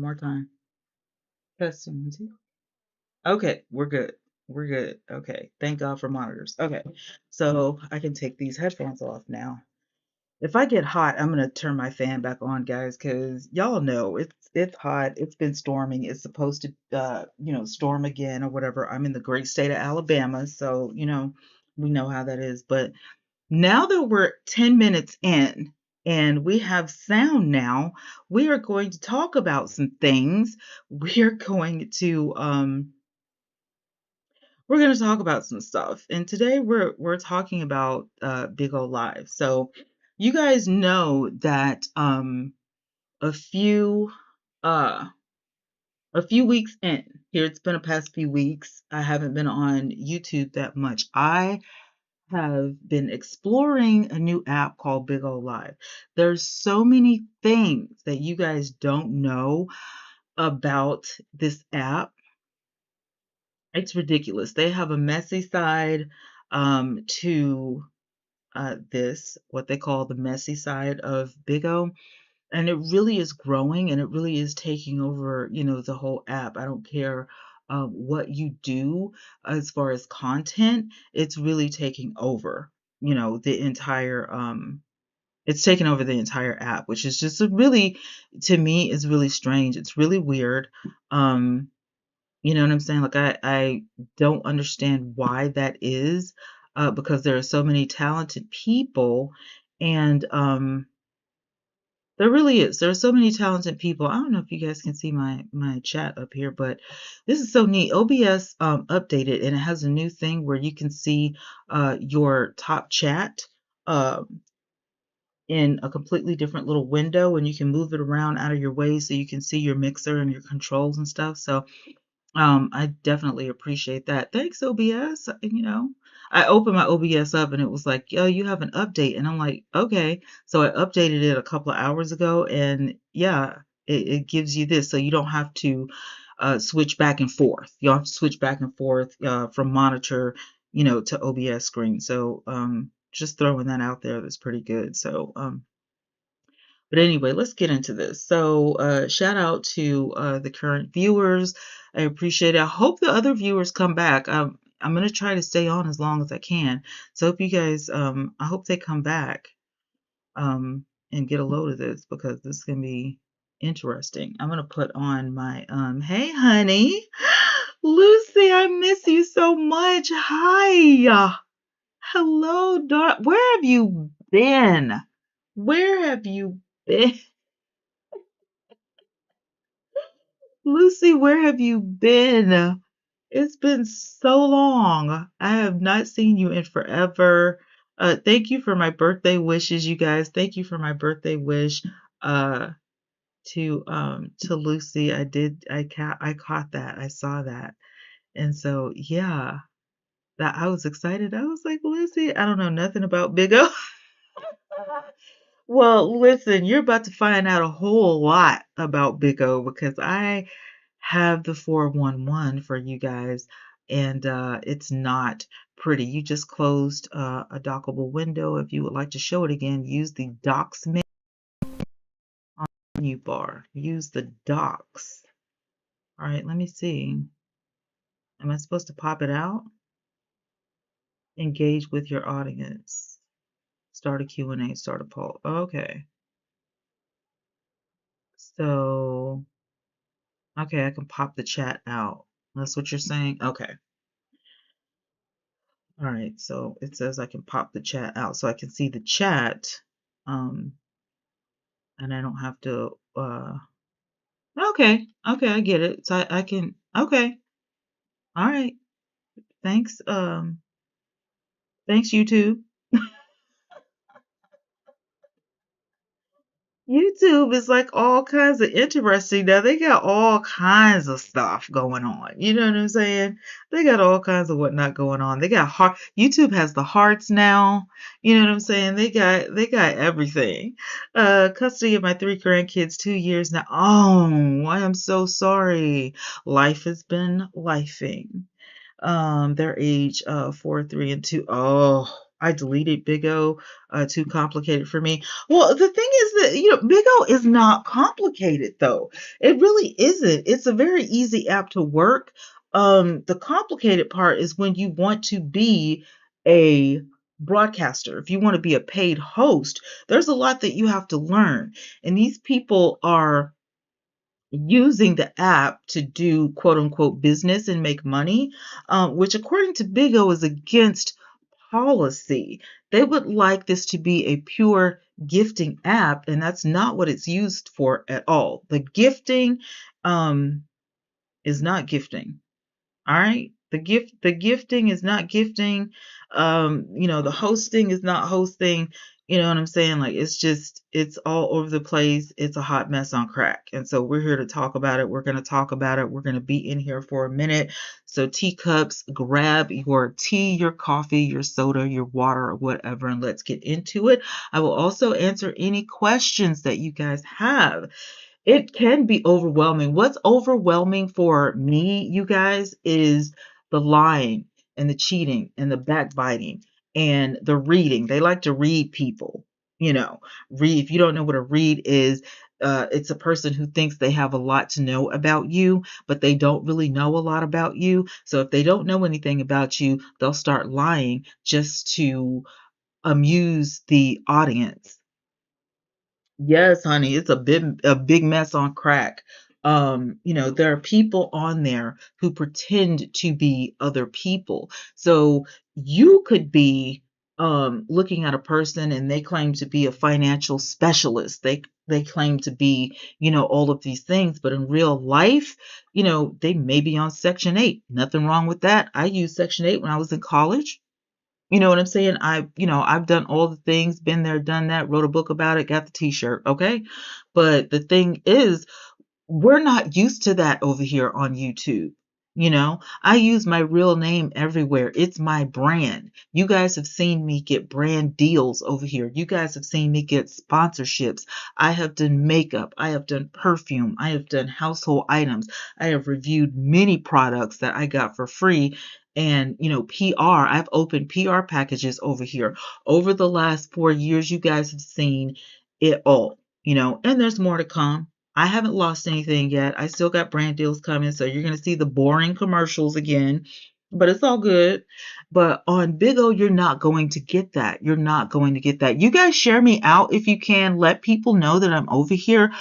more time. Testing. Okay, we're good. We're good. Okay. Thank God for monitors. Okay. So I can take these headphones off now. If I get hot, I'm gonna turn my fan back on, guys, because y'all know it's hot. It's been storming. It's supposed to storm again or whatever. I'm in the great state of Alabama, so we know how that is. But now that we're 10 minutes in and we have sound now, we are going to talk about some things. We're going to talk about some stuff. And today we're talking about Bigo Live. So you guys know that a few uh a few weeks in here, it's been a past few weeks. I haven't been on YouTube that much. I have been exploring a new app called Bigo Live. There's so many things that you guys don't know about this app. It's ridiculous. They have a messy side to this, what they call the messy side of Bigo. And it really is growing and it really is taking over, the whole app. I don't care what you do as far as content, it's really taking over, the entire it's taken over the entire app, which is just a really, to me, is really strange. It's really weird. Um, you know what I'm saying? Like I don't understand why that is, because there are so many talented people, and there really is. There are so many talented people. I don't know if you guys can see my chat up here, but this is so neat. OBS updated, and it has a new thing where you can see your top chat uh, in a completely different little window, and you can move it around out of your way so you can see your mixer and your controls and stuff. So I definitely appreciate that. Thanks, OBS. I opened my OBS up and it was like, yo, you have an update. And I'm like, okay. So I updated it a couple of hours ago, and yeah, it gives you this. So you don't have to switch back and forth. You don't have to switch back and forth from monitor, to OBS screen. So just throwing that out there, that's pretty good. So but anyway, let's get into this. So, shout out to the current viewers. I appreciate it. I hope the other viewers come back. I'm going to try to stay on as long as I can. So, if you guys, I hope they come back and get a load of this, because this can be interesting. I'm going to put on my, hey, honey. Lucy, I miss you so much. Hi. Hello, where have you been? Where have you been? Lucy, where have you been? It's been so long. I have not seen you in forever. Thank you for my birthday wishes, you guys. Thank you for my birthday wish to Lucy. I caught that. I saw that. And so yeah, that I was excited. I was like, Lucy, I don't know nothing about Bigo. Well, listen, you're about to find out a whole lot about Bigo, because I have the 411 for you guys, and it's not pretty. You just closed a dockable window. If you would like to show it again, use the docks menu bar. Use the docks. All right, let me see. Am I supposed to pop it out? Engage with your audience. Start a Q&A, start a poll. Okay. So, okay, I can pop the chat out. That's what you're saying? Okay. All right, so it says I can pop the chat out so I can see the chat. Um, and I don't have to, okay, I get it. So I can, okay. All right. Thanks, thanks, YouTube. YouTube is like all kinds of interesting now. They got all kinds of stuff going on. You know what I'm saying? They got all kinds of whatnot going on. They got heart. YouTube has the hearts now. You know what I'm saying? They got everything. Custody of my 3 grandkids, 2 years now. Oh, I am so sorry. Life has been lifing. Their age 4, 3, and 2. Oh, I deleted Bigo. Too complicated for me. Well, the thing is that, Bigo is not complicated though. It really isn't. It's a very easy app to work. The complicated part is when you want to be a broadcaster. If you want to be a paid host, there's a lot that you have to learn. And these people are using the app to do quote unquote business and make money, which according to Bigo is against policy. They would like this to be a pure gifting app, and that's not what it's used for at all. The gifting um, is not gifting. All right. The gifting is not gifting. The hosting is not hosting. You know what I'm saying? Like it's all over the place. It's a hot mess on crack. And so we're here to talk about it. We're gonna talk about it. We're gonna be in here for a minute. So teacups, grab your tea, your coffee, your soda, your water, or whatever, and let's get into it. I will also answer any questions that you guys have. It can be overwhelming. What's overwhelming for me, you guys, is the lying and the cheating and the backbiting and the reading. They like to read people, read. If you don't know what a read is, it's a person who thinks they have a lot to know about you, but they don't really know a lot about you. So if they don't know anything about you, they'll start lying just to amuse the audience. Yes, honey, it's a big mess on crack. There are people on there who pretend to be other people. So you could be looking at a person and they claim to be a financial specialist. They claim to be, all of these things, but in real life, they may be on Section 8. Nothing wrong with that. I used Section 8 when I was in college. You know what I'm saying? I've done all the things, been there, done that, wrote a book about it, got the t-shirt, okay? But the thing is, we're not used to that over here on YouTube. I use my real name everywhere. It's my brand. You guys have seen me get brand deals over here. You guys have seen me get sponsorships. I have done makeup. I have done perfume. I have done household items. I have reviewed many products that I got for free. And, PR, I've opened PR packages over here. Over the last 4 years, you guys have seen it all, and there's more to come. I haven't lost anything yet. I still got brand deals coming, so you're going to see the boring commercials again, but it's all good. But on Bigo, you're not going to get that. You're not going to get that. You guys share me out if you can. Let people know that I'm over here.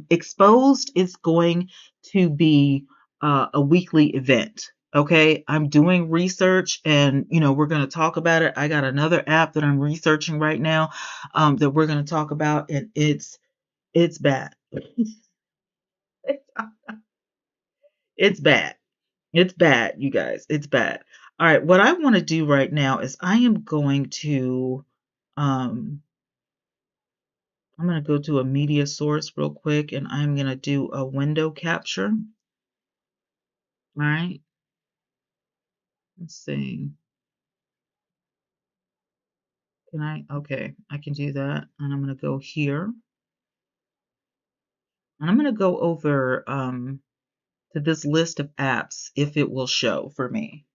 Exposed is going to be a weekly event. Okay, I'm doing research and we're going to talk about it. I got another app that I'm researching right now that we're going to talk about, and it's bad. It's bad. It's bad, you guys. It's bad. All right, what I want to do right now is um I'm going to go to a media source real quick and I'm going to do a window capture. All right. Let's see. Okay, I can do that. And I'm going to go here. And I'm going to go over to this list of apps if it will show for me.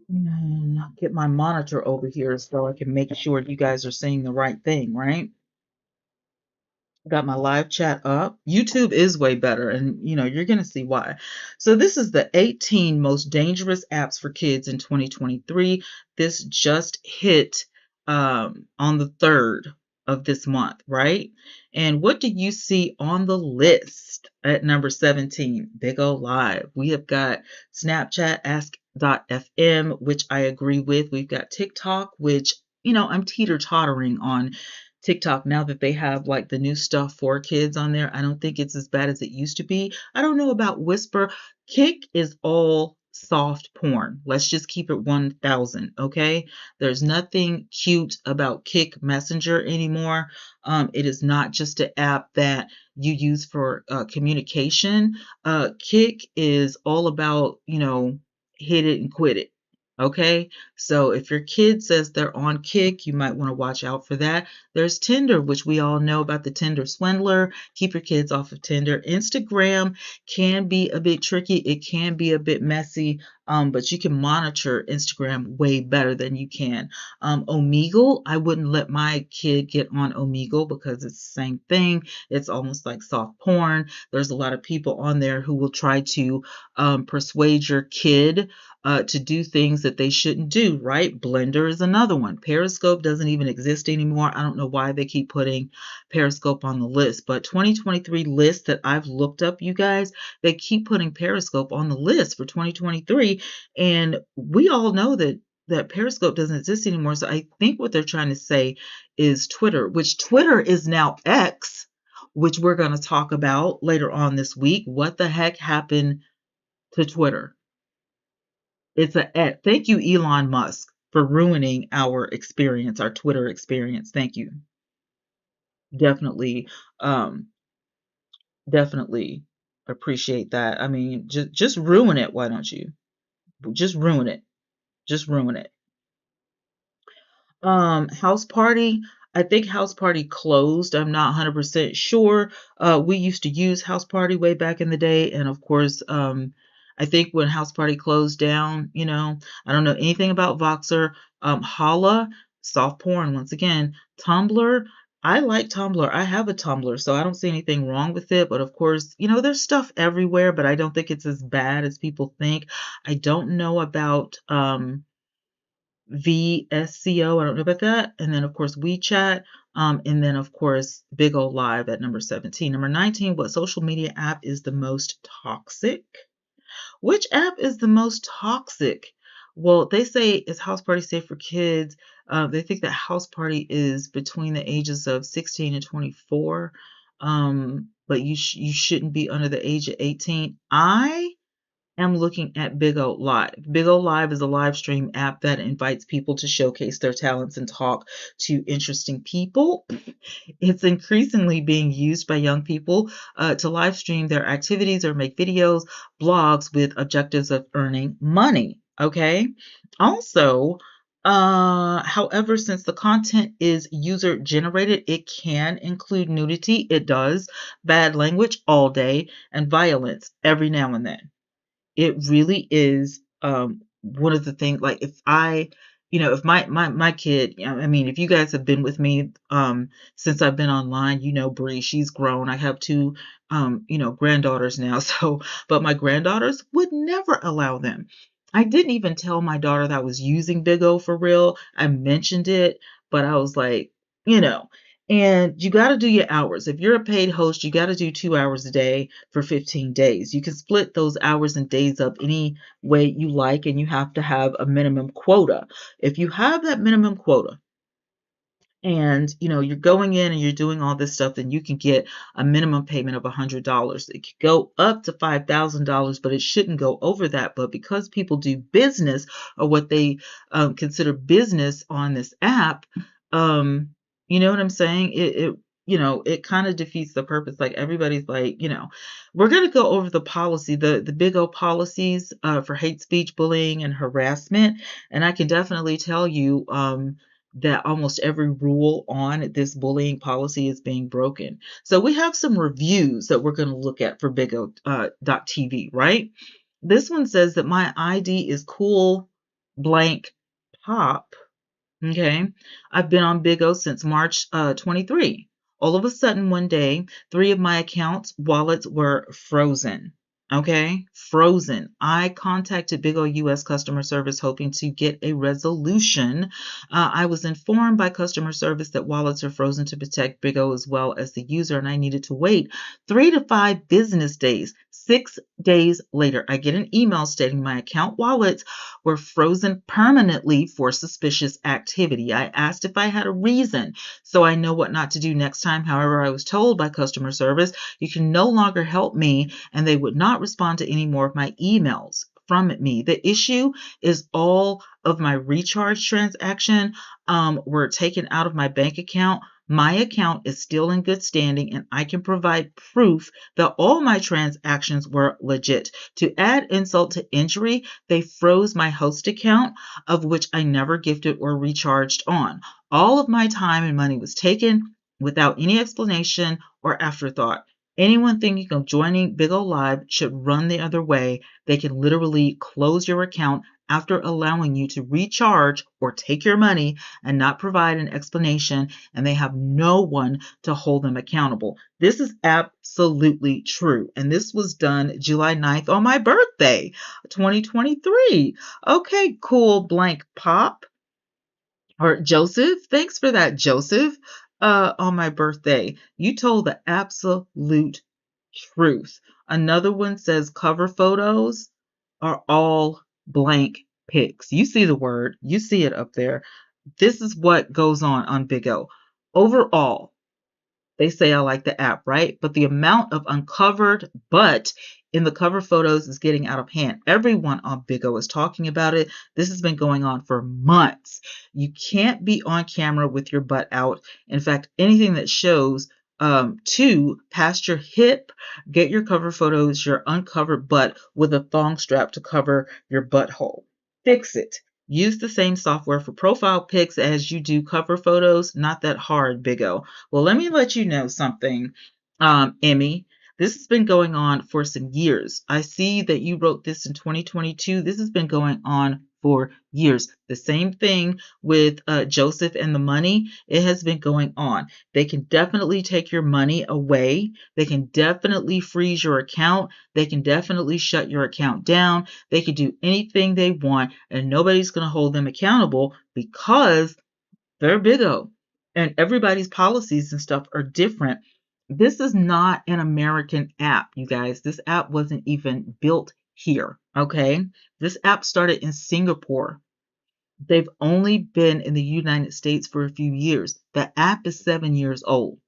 And I'll get my monitor over here so I can make sure you guys are seeing the right thing, right? Got my live chat up. YouTube is way better, and you're going to see why. So this is the 18 most dangerous apps for kids in 2023. This just hit on the 3rd of this month, right? And what do you see on the list at number 17? Bigo Live. We have got Snapchat, Ask.fm, which I agree with. We've got TikTok, which I'm teeter-tottering on TikTok now that they have like the new stuff for kids on there. I don't think it's as bad as it used to be. I don't know about Whisper. Kick is all soft porn. Let's just keep it 1000, okay? There's nothing cute about Kick Messenger anymore. It is not just an app that you use for communication. Kick is all about, hit it and quit it. Okay, so if your kid says they're on Kick, you might want to watch out for that. There's Tinder, which we all know about the Tinder swindler. Keep your kids off of Tinder. Instagram can be a bit tricky. It can be a bit messy, but you can monitor Instagram way better than you can. Omegle, I wouldn't let my kid get on Omegle because it's the same thing. It's almost like soft porn. There's a lot of people on there who will try to persuade your kid to do things that they shouldn't do, right? Blender is another one. Periscope doesn't even exist anymore. I don't know why they keep putting Periscope on the list, but 2023 lists that I've looked up, you guys, they keep putting Periscope on the list for 2023, and we all know that Periscope doesn't exist anymore. So I think what they're trying to say is Twitter, which Twitter is now X, which we're going to talk about later on this week. What the heck happened to Twitter? It's a thank you, Elon Musk, for ruining our experience, our Twitter experience. Thank you. Definitely, um, definitely appreciate that. I mean, just ruin it. Why don't you? Just ruin it. Just ruin it. House Party. I think House Party closed. I'm not 100% sure. We used to use House Party way back in the day, and of course, I think when House Party closed down, I don't know anything about Voxer. Holla, soft porn once again. Tumblr. I like Tumblr. I have a Tumblr, so I don't see anything wrong with it. But of course, there's stuff everywhere, but I don't think it's as bad as people think. I don't know about VSCO. I don't know about that. And then, of course, WeChat. And then, of course, Bigo Live at number 17. Number 19, what social media app is the most toxic? Which app is the most toxic? Well, they say is House Party safe for kids? They think that House Party is between the ages of 16 and 24. But you shouldn't be under the age of 18. I am looking at Bigo Live. Bigo Live is a live stream app that invites people to showcase their talents and talk to interesting people. It's increasingly being used by young people to live stream their activities or make videos, blogs with objectives of earning money. Okay. Also, however, since the content is user generated, it can include nudity. It does. Bad language all day and violence every now and then. It really is one of the things, like if my kid, I mean, if you guys have been with me since I've been online, Bree, she's grown. I have two granddaughters now. So but my granddaughters would never allow them. I didn't even tell my daughter that I was using Big O for real. I mentioned it, but I was like, you know and you got to do your hours. If you're a paid host, you got to do 2 hours a day for 15 days. You can split those hours and days up any way you like, and you have to have a minimum quota. If you have that minimum quota, and you're going in and you're doing all this stuff, then you can get a minimum payment of $100. It could go up to $5,000, but it shouldn't go over that. But because people do business, or what they consider business on this app, um, you know what I'm saying? It kind of defeats the purpose. Like, everybody's like, we're going to go over the policy, the big O policies for hate speech, bullying, and harassment. And I can definitely tell you that almost every rule on this bullying policy is being broken. So we have some reviews that we're going to look at for Bigo.tv, right? This one says that my ID is cool blank pop. Okay. I've been on Bigo since March 23. All of a sudden, one day, 3 of my accounts' wallets were frozen. Okay, frozen. I contacted Bigo US customer service hoping to get a resolution. I was informed by customer service that wallets are frozen to protect Bigo as well as the user, and I needed to wait 3 to 5 business days. 6 days later, I get an email stating my account wallets were frozen permanently for suspicious activity. I asked if I had a reason so I know what not to do next time. However, I was told by customer service, you can no longer help me, and they would not respond to any more of my emails from me. The issue is all of my recharge transaction were taken out of my bank account My account is still in good standing and I can provide proof that all my transactions were legit. To add insult to injury, they froze my host account, of which I never gifted or recharged on. All of my time and money was taken without any explanation or afterthought. Anyone thinking of joining Bigo Live should run the other way. They can literally close your account after allowing you to recharge or take your money and not provide an explanation, and they have no one to hold them accountable. This is absolutely true. And this was done July 9th on my birthday, 2023. Okay, cool blank pop. Or Joseph, thanks for that, Joseph. On my birthday, you told the absolute truth. Another one says cover photos are all blank pics. You see the word, you see it up there. This is what goes on Bigo. Overall, they say I like the app, right? But the amount of uncovered butt in the cover photos is getting out of hand. Everyone on Bigo is talking about it. This has been going on for months. You can't be on camera with your butt out. In fact, anything that shows to past your hip, get your cover photos, your uncovered butt with a thong strap to cover your butthole. Fix it. Use the same software for profile pics as you do cover photos. Not that hard, Bigo. Well, let me let you know something, Emmy. This has been going on for some years. I see that you wrote this in 2022. This has been going on for years. The same thing with Joseph and the money. It has been going on. They can definitely take your money away. They can definitely freeze your account. They can definitely shut your account down. They can do anything they want, and nobody's going to hold them accountable because they're Bigo and everybody's policies and stuff are different. This is not an American app, you guys. This app wasn't even built here, okay? This app started in Singapore. They've only been in the United States for a few years. The app is 7 years old.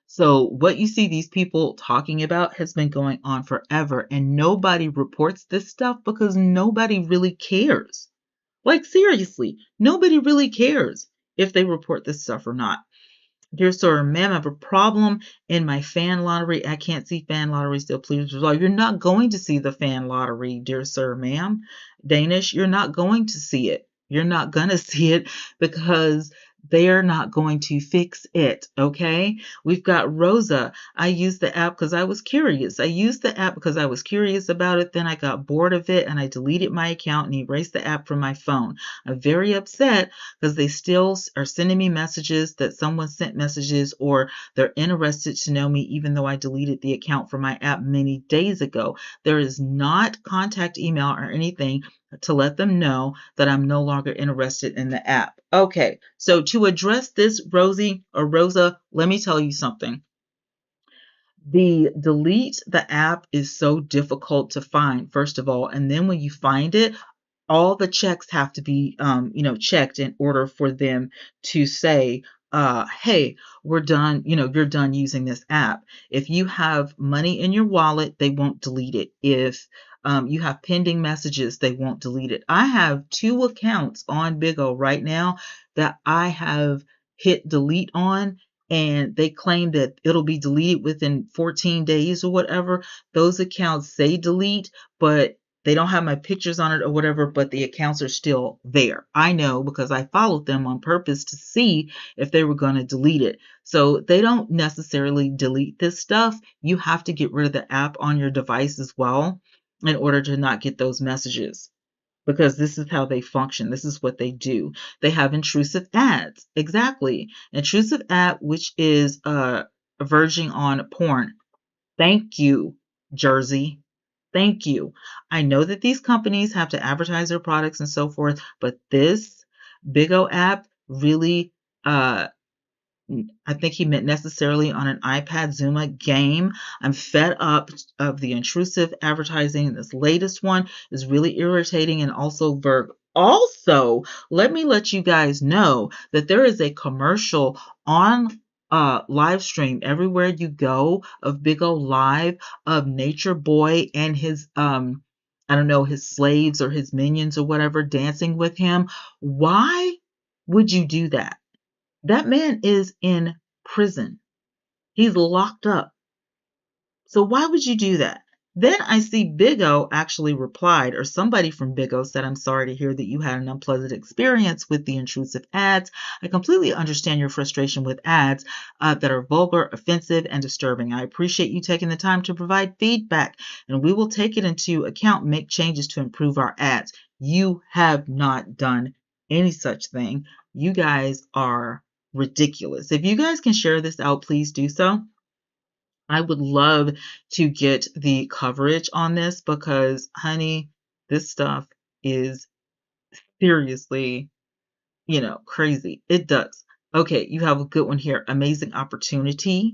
So what you see these people talking about has been going on forever, and nobody reports this stuff because nobody really cares. Like, seriously, nobody really cares if they report this stuff or not. Dear sir, ma'am, I have a problem in my fan lottery. I can't see fan lottery still. Please resolve. You're not going to see the fan lottery, dear sir, ma'am. Danish, you're not going to see it. You're not going to see it because they're not going to fix it, okay? We've got Rosa. I used the app because I was curious. I used the app because I was curious about it. Then I got bored of it and I deleted my account and erased the app from my phone. I'm very upset because they still are sending me messages that someone sent messages, or they're interested to know me even though I deleted the account from my app many days ago. There is not contact email or anything to let them know that I'm no longer interested in the app. Okay, so to address this, Rosie or Rosa, let me tell you something. The delete the app is so difficult to find, first of all, and then when you find it, all the checks have to be checked in order for them to say, hey, we're done, you're done using this app. If you have money in your wallet, they won't delete it. If you have pending messages, they won't delete it. I have 2 accounts on Bigo right now that I have hit delete on, and they claim that it'll be deleted within 14 days or whatever. Those accounts say delete, but they don't have my pictures on it or whatever, but the accounts are still there. I know because I followed them on purpose to see if they were going to delete it. So they don't necessarily delete this stuff. You have to get rid of the app on your device as well in order to not get those messages, because this is how they function. This is what they do. They have intrusive ads. Exactly. Intrusive ad, which is verging on porn. Thank you, Jersey. Thank you. I know that these companies have to advertise their products and so forth, but this Bigo app really, I think he meant necessarily on an iPad Zuma game. I'm fed up of the intrusive advertising. This latest one is really irritating and also Verb. Also, let me let you guys know that there is a commercial on live stream everywhere you go of Bigo Live of Nature Boy and his I don't know, his slaves or his minions or whatever dancing with him. Why would you do that? That man is in prison. He's locked up. So why would you do that? Then I see Bigo actually replied, or somebody from Bigo said, I'm sorry to hear that you had an unpleasant experience with the intrusive ads. I completely understand your frustration with ads that are vulgar, offensive, and disturbing. I appreciate you taking the time to provide feedback, and we will take it into account and make changes to improve our ads. You have not done any such thing. You guys are ridiculous. If you guys can share this out, please do so. I would love to get the coverage on this because, honey, this stuff is seriously, crazy. It does. Okay, you have a good one here. Amazing opportunity.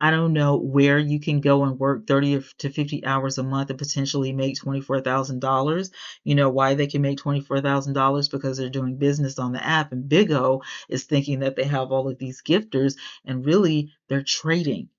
I don't know where you can go and work 30 to 50 hours a month and potentially make $24,000. You know why they can make $24,000? Because they're doing business on the app, and Bigo is thinking that they have all of these gifters, and really they're trading.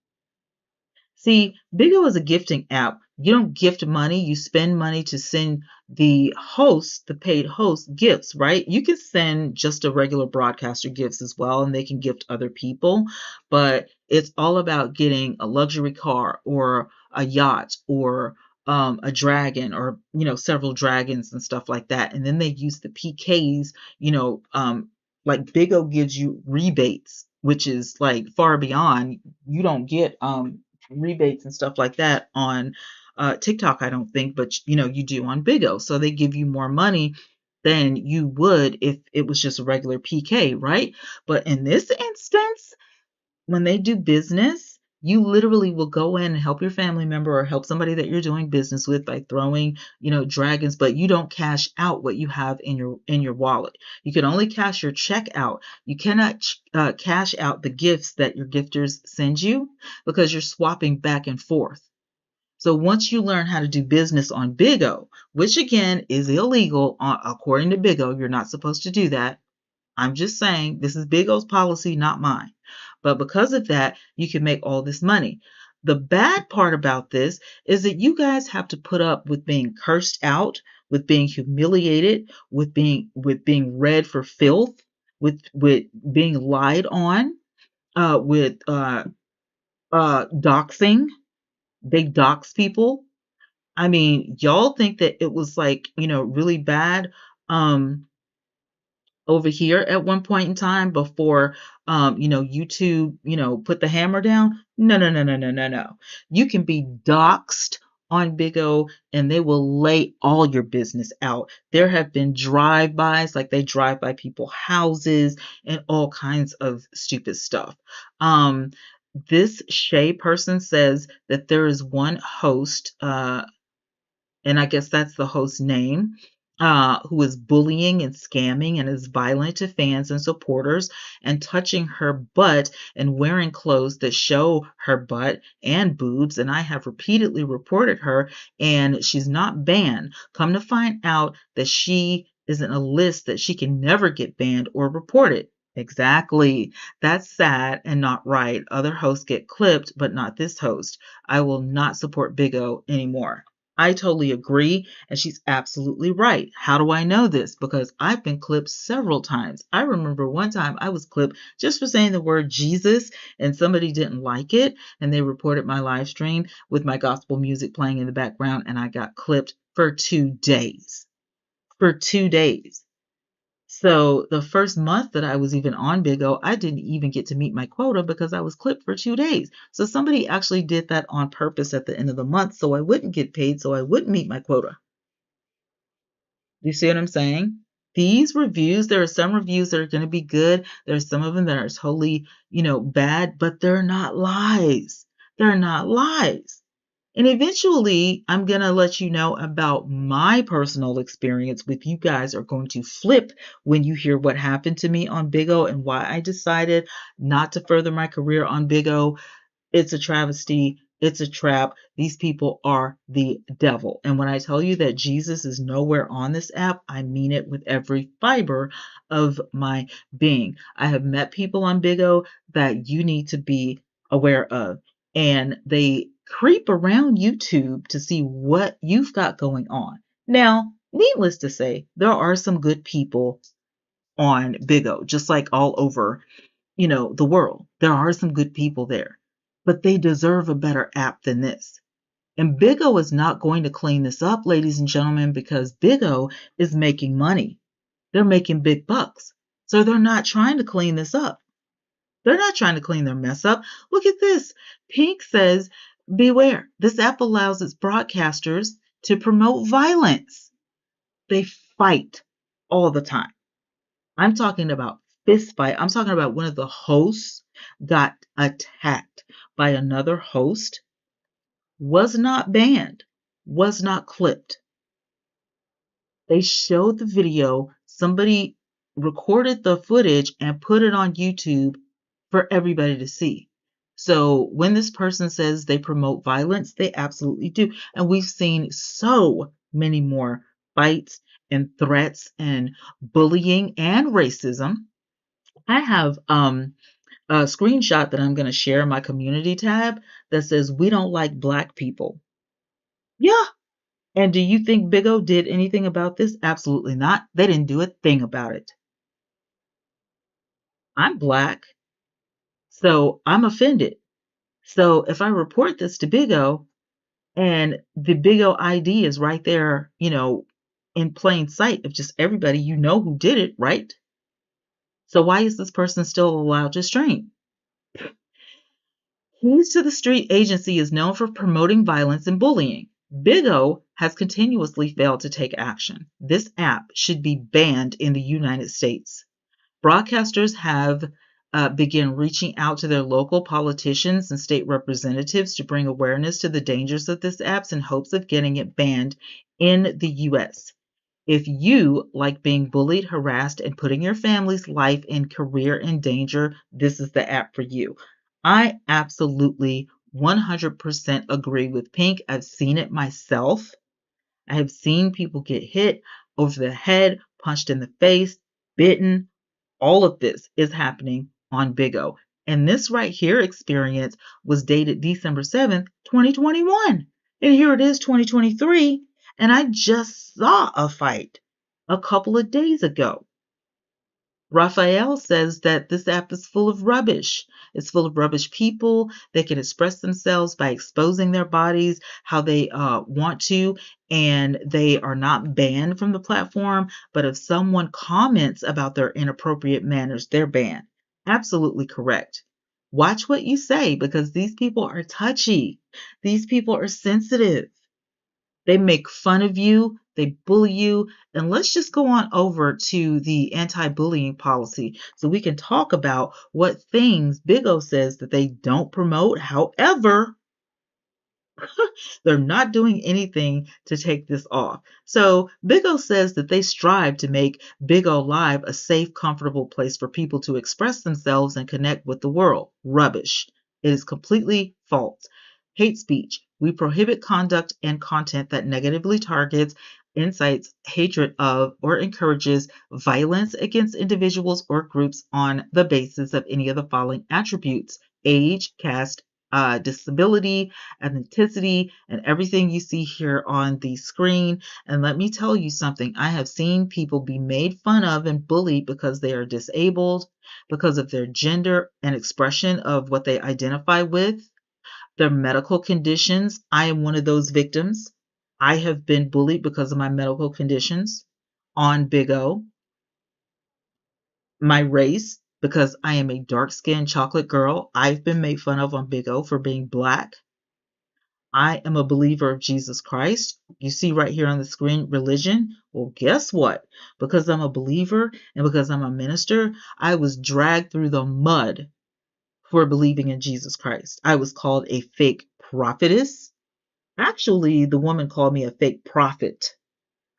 See, Bigo is a gifting app. You don't gift money, you spend money to send the host, the paid host, gifts, right? You can send just a regular broadcaster gifts as well, and they can gift other people, but it's all about getting a luxury car or a yacht or a dragon or several dragons and stuff like that. And then they use the PKs, like Bigo gives you rebates, which is like far beyond. You don't get rebates and stuff like that on TikTok, I don't think, but you do on Bigo. So they give you more money than you would if it was just a regular PK, right? But in this instance, when they do business, you literally will go in and help your family member or help somebody that you're doing business with by throwing, dragons, but you don't cash out what you have in your wallet. You can only cash your check out. You cannot cash out the gifts that your gifters send you because you're swapping back and forth. So once you learn how to do business on Bigo, which again is illegal according to Bigo, you're not supposed to do that. I'm just saying this is Bigo's policy, not mine. But because of that, you can make all this money. The bad part about this is that you guys have to put up with being cursed out, with being humiliated, with being read for filth, with being lied on, with doxing. They dox people. I mean, y'all think that it was like, really bad. Over here at one point in time before YouTube, put the hammer down. No, no, no, no, no, no, no. You can be doxxed on Bigo and they will lay all your business out. There have been drive-bys, like they drive by people's houses and all kinds of stupid stuff. This Shay person says that there is one host, and I guess that's the host's name, who is bullying and scamming and is violent to fans and supporters and touching her butt and wearing clothes that show her butt and boobs. And I have repeatedly reported her, and she's not banned. Come to find out that she is in a list that she can never get banned or reported. Exactly. That's sad and not right. Other hosts get clipped, but not this host. I will not support Bigo anymore. I totally agree, and she's absolutely right. How do I know this? Because I've been clipped several times. I remember one time I was clipped just for saying the word Jesus, and somebody didn't like it, and they reported my live stream with my gospel music playing in the background, and I got clipped for 2 days. For 2 days. So the first month that I was even on Bigo, I didn't even get to meet my quota because I was clipped for 2 days. So somebody actually did that on purpose at the end of the month so I wouldn't get paid, so I wouldn't meet my quota. Do you see what I'm saying? These reviews, there are some reviews that are going to be good. There's some of them that are totally, bad, but they're not lies. They're not lies. And eventually, I'm going to let you know about my personal experience with you guys are going to flip when you hear what happened to me on Bigo and why I decided not to further my career on Bigo. It's a travesty. It's a trap. These people are the devil. And when I tell you that Jesus is nowhere on this app, I mean it with every fiber of my being. I have met people on Bigo that you need to be aware of. And they creep around YouTube to see what you've got going on. Now, needless to say, there are some good people on Bigo, just like all over. the world. There are some good people there, but they deserve a better app than this. And Bigo is not going to clean this up, ladies and gentlemen, because Bigo is making money. They're making big bucks. So they're not trying to clean this up. They're not trying to clean their mess up. Look at this. Pink says, beware. This app allows its broadcasters to promote violence. They fight all the time. I'm talking about fist fight. I'm talking about one of the hosts got attacked by another host, was not banned, was not clipped. They showed the video. Somebody recorded the footage and put it on YouTube for everybody to see. So when this person says they promote violence, they absolutely do. And we've seen so many more fights and threats and bullying and racism. I have a screenshot that I'm going to share in my community tab that says, "We don't like black people." Yeah. And do you think Bigo did anything about this? Absolutely not. They didn't do a thing about it. I'm black, so I'm offended. So if I report this to Bigo and the Bigo ID is right there, in plain sight of just everybody, you know who did it, right? So why is this person still allowed to stream? Keys to the Street agency is known for promoting violence and bullying. Bigo has continuously failed to take action. This app should be banned in the United States. Broadcasters have begun reaching out to their local politicians and state representatives to bring awareness to the dangers of this app in hopes of getting it banned in the US. If you like being bullied, harassed, and putting your family's life and career in danger, this is the app for you. I absolutely 100% agree with Pink. I've seen it myself. I have seen people get hit over the head, punched in the face, bitten. All of this is happening on Bigo. And this right here experience was dated December 7th, 2021. And here it is, 2023. And I just saw a fight a couple of days ago. Raphael says that this app is full of rubbish. It's full of rubbish people. They can express themselves by exposing their bodies how they want to, and they are not banned from the platform. But if someone comments about their inappropriate manners, they're banned. Absolutely correct. Watch what you say because these people are touchy. These people are sensitive. They make fun of you, they bully you, and let's just go on over to the anti-bullying policy so we can talk about what things Bigo says that they don't promote. However, they're not doing anything to take this off. So Bigo says that they strive to make Bigo Live a safe, comfortable place for people to express themselves and connect with the world. Rubbish. It is completely false. Hate speech. We prohibit conduct and content that negatively targets, incites hatred of, or encourages violence against individuals or groups on the basis of any of the following attributes: age, caste, disability, ethnicity, and everything you see here on the screen. And let me tell you something. I have seen people be made fun of and bullied because they are disabled, because of their gender and expression of what they identify with, their medical conditions. I am one of those victims. I have been bullied because of my medical conditions on Bigo. My race, because I am a dark-skinned chocolate girl. I've been made fun of on Bigo for being black. I am a believer of Jesus Christ. You see right here on the screen, religion. Well, guess what? Because I'm a believer and because I'm a minister, I was dragged through the mud for believing in Jesus Christ. I was called a fake prophetess. Actually, the woman called me a fake prophet,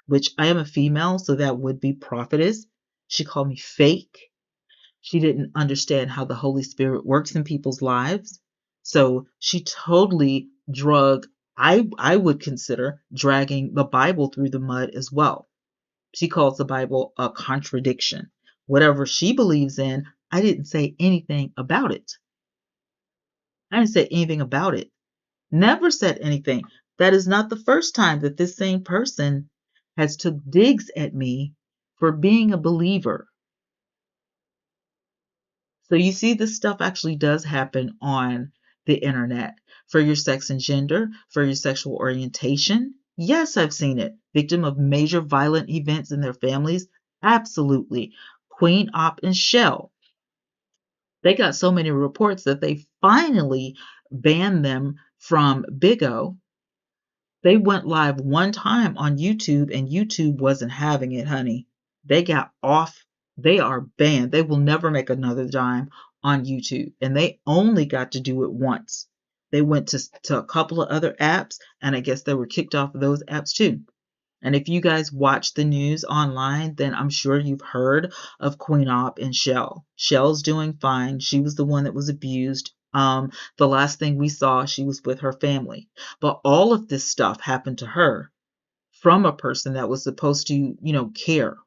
which I am a female, so that would be prophetess. She called me fake. She didn't understand how the Holy Spirit works in people's lives. So she totally I would consider dragging the Bible through the mud as well. She calls the Bible a contradiction. Whatever she believes in, I didn't say anything about it. I didn't say anything about it. Never said anything. That is not the first time that this same person has took digs at me for being a believer. So you see, this stuff actually does happen on the internet for your sex and gender, for your sexual orientation. Yes, I've seen it. Victim of major violent events in their families? Absolutely. Queen Op and Shell. They got so many reports that they finally banned them from Bigo. They went live one time on YouTube and YouTube wasn't having it, honey. They got off. They are banned. They will never make another dime on YouTube. And they only got to do it once. They went to a couple of other apps, and I guess they were kicked off of those apps too. And if you guys watch the news online, then I'm sure you've heard of Queen Op and Shell. Shell's doing fine. She was the one that was abused. The last thing we saw, she was with her family. But all of this stuff happened to her from a person that was supposed to, care.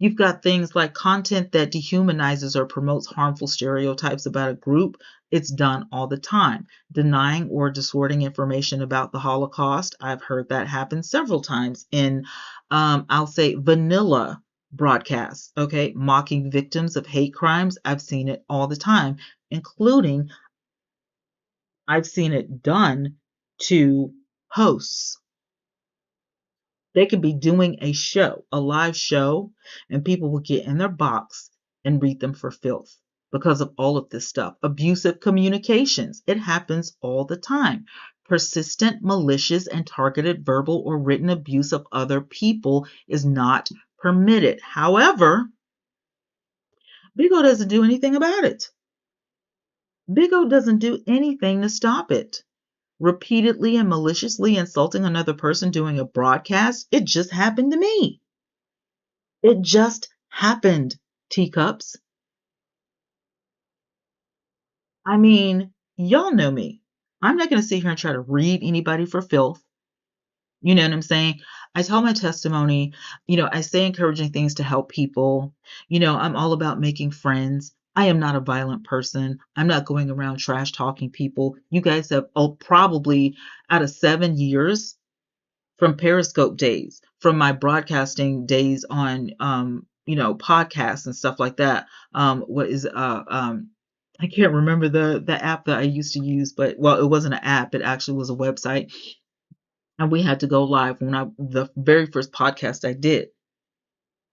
You've got things like content that dehumanizes or promotes harmful stereotypes about a group. It's done all the time. Denying or distorting information about the Holocaust. I've heard that happen several times in, I'll say, vanilla broadcasts. Okay. Mocking victims of hate crimes. I've seen it all the time, including I've seen it done to hosts. They could be doing a show, a live show, and people will get in their box and read them for filth because of all of this stuff. Abusive communications. It happens all the time. Persistent, malicious, and targeted verbal or written abuse of other people is not permitted. However, Bigo doesn't do anything about it. Bigo doesn't do anything to stop it. Repeatedly and maliciously insulting another person doing a broadcast, it just happened to me. It just happened, teacups. I mean, y'all know me. I'm not going to sit here and try to read anybody for filth. You know what I'm saying? I tell my testimony, I say encouraging things to help people. I'm all about making friends. I am not a violent person. I'm not going around trash talking people. You guys have, probably out of 7 years, from Periscope days, from my broadcasting days on podcasts and stuff like that. What is I can't remember the app that I used to use, but well, it wasn't an app, it actually was a website. And we had to go live when the very first podcast I did.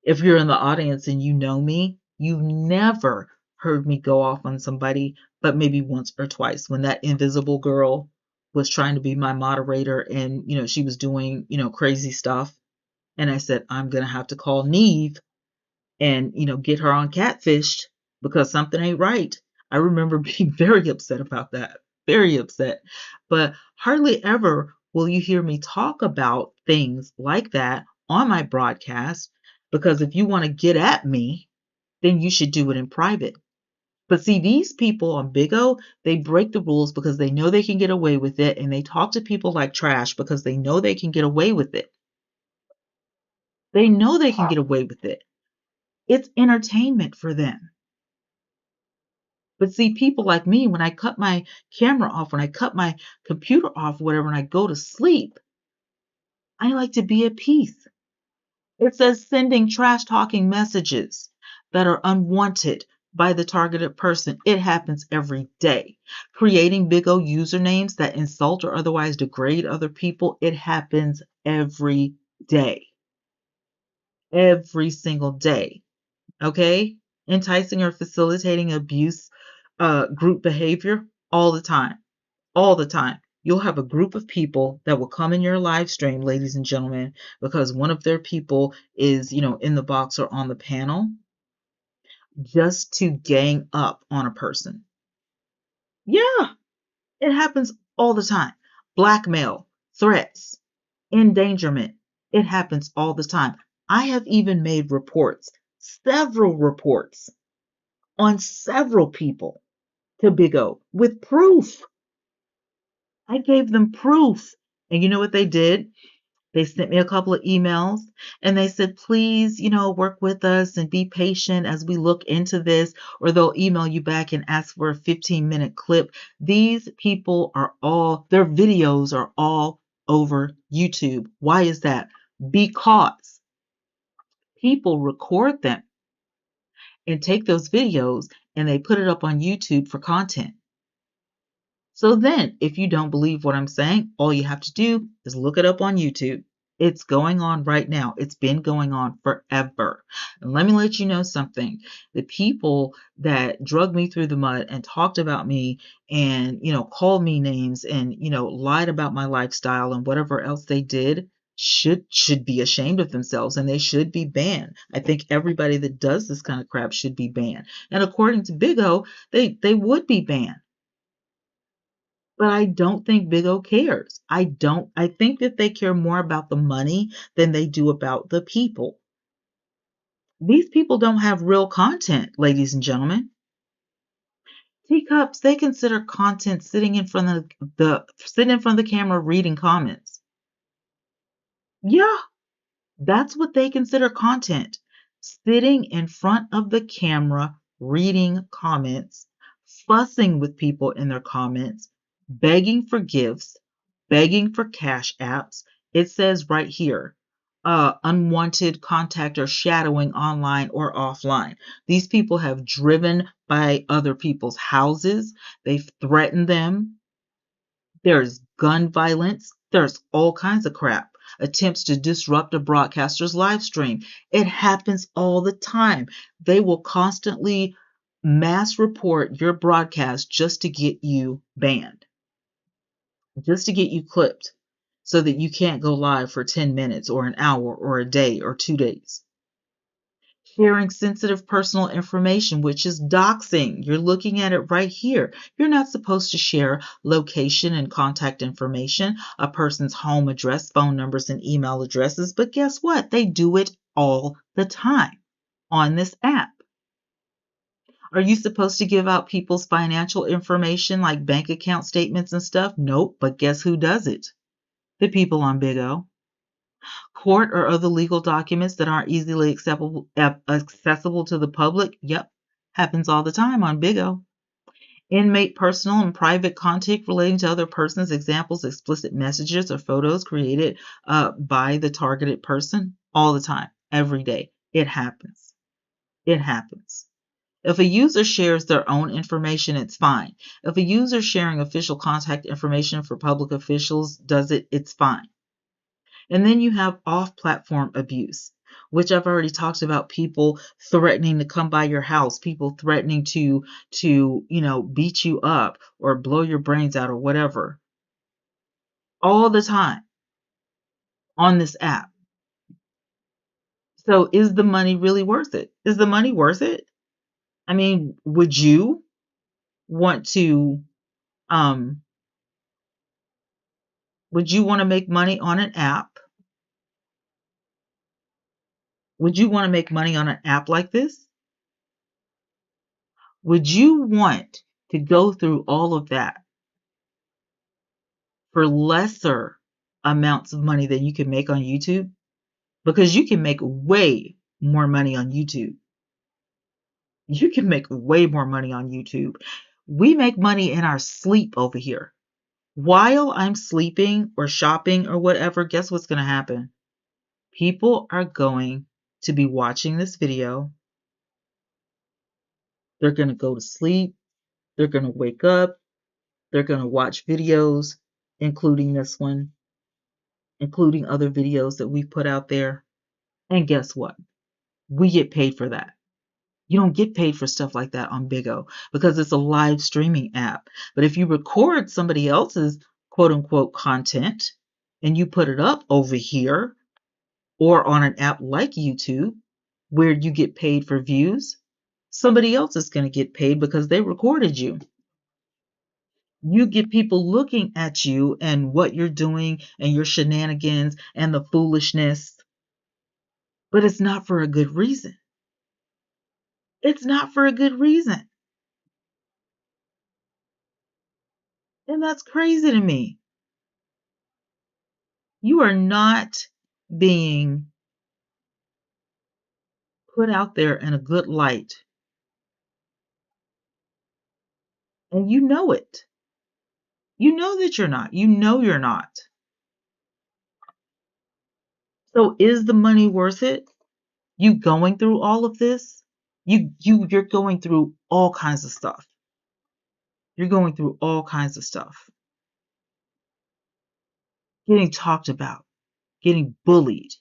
If you're in the audience and you know me, you've never heard me go off on somebody, but maybe once or twice when that invisible girl was trying to be my moderator and, she was doing, crazy stuff. And I said, I'm going to have to call Neve and, get her on catfished because something ain't right. I remember being very upset about that, very upset. But hardly ever will you hear me talk about things like that on my broadcast because if you want to get at me, then you should do it in private. But see, these people on Bigo, they break the rules because they know they can get away with it, and they talk to people like trash because they know they can get away with it. They know they can get away with it. It's entertainment for them. But see, people like me, when I cut my camera off, when I cut my computer off, whatever, and I go to sleep, I like to be at peace. It says sending trash talking messages that are unwanted by the targeted person. It happens every day. Creating Bigo usernames that insult or otherwise degrade other people. It happens every day. Every single day. Okay? Enticing or facilitating abuse, group behavior all the time. All the time. You'll have a group of people that will come in your live stream, ladies and gentlemen, because one of their people is, in the box or on the panel, just to gang up on a person. Yeah, it happens all the time. Blackmail, threats, endangerment. It happens all the time. I have even made reports, several reports on several people to Bigo with proof. I gave them proof. And you know what they did? They sent me a couple of emails and they said, please, work with us and be patient as we look into this, or they'll email you back and ask for a 15-minute clip. These people their videos are all over YouTube. Why is that? Because people record them and take those videos and they put it up on YouTube for content. So then, if you don't believe what I'm saying, all you have to do is look it up on YouTube. It's going on right now. It's been going on forever. And let me let you know something. The people that drug me through the mud and talked about me and, called me names and, lied about my lifestyle and whatever else they did should be ashamed of themselves and they should be banned. I think everybody that does this kind of crap should be banned. And according to Bigo, they would be banned. But I don't think Bigo cares. I think that they care more about the money than they do about the people. These people don't have real content, ladies and gentlemen. Teacups, they consider content sitting in front of the camera reading comments. Yeah, that's what they consider content. Sitting in front of the camera, reading comments, fussing with people in their comments, begging for gifts, begging for cash apps. It says right here, unwanted contact or shadowing online or offline. These people have driven by other people's houses. They've threatened them. There's gun violence. There's all kinds of crap. Attempts to disrupt a broadcaster's live stream. It happens all the time. They will constantly mass report your broadcast just to get you banned, just to get you clipped so that you can't go live for 10 minutes or an hour or a day or 2 days. Sharing sensitive personal information, which is doxing. You're looking at it right here. You're not supposed to share location and contact information, a person's home address, phone numbers, and email addresses. But guess what? They do it all the time on this app. Are you supposed to give out people's financial information like bank account statements and stuff? Nope. But guess who does it? The people on Bigo. Court or other legal documents that aren't easily accessible to the public. Yep, happens all the time on Bigo. Inmate personal and private content relating to other persons, examples, explicit messages or photos created by the targeted person, all the time, every day. It happens. It happens. If a user shares their own information, it's fine. If a user sharing official contact information for public officials does it, it's fine. And then you have off-platform abuse, which I've already talked about, people threatening to come by your house, people threatening to beat you up or blow your brains out or whatever. All the time on this app. So is the money really worth it? Is the money worth it? I mean, would you want to um make money on an app? Would you want to make money on an app like this? Would you want to go through all of that for lesser amounts of money than you can make on YouTube? Because you can make way more money on YouTube. You can make way more money on YouTube. We make money in our sleep over here. While I'm sleeping or shopping or whatever, guess what's going to happen? People are going to be watching this video. They're going to go to sleep. They're going to wake up. They're going to watch videos, including this one, including other videos that we put out there. And guess what? We get paid for that. You don't get paid for stuff like that on Bigo because it's a live streaming app. But if you record somebody else's quote unquote content and you put it up over here or on an app like YouTube where you get paid for views, somebody else is going to get paid because they recorded you. You get people looking at you and what you're doing and your shenanigans and the foolishness, but it's not for a good reason. It's not for a good reason. And that's crazy to me. You are not being put out there in a good light. And you know it. You know that you're not. You know you're not. So is the money worth it? You going through all of this? You're going through all kinds of stuff. You're going through all kinds of stuff. Getting talked about, getting bullied,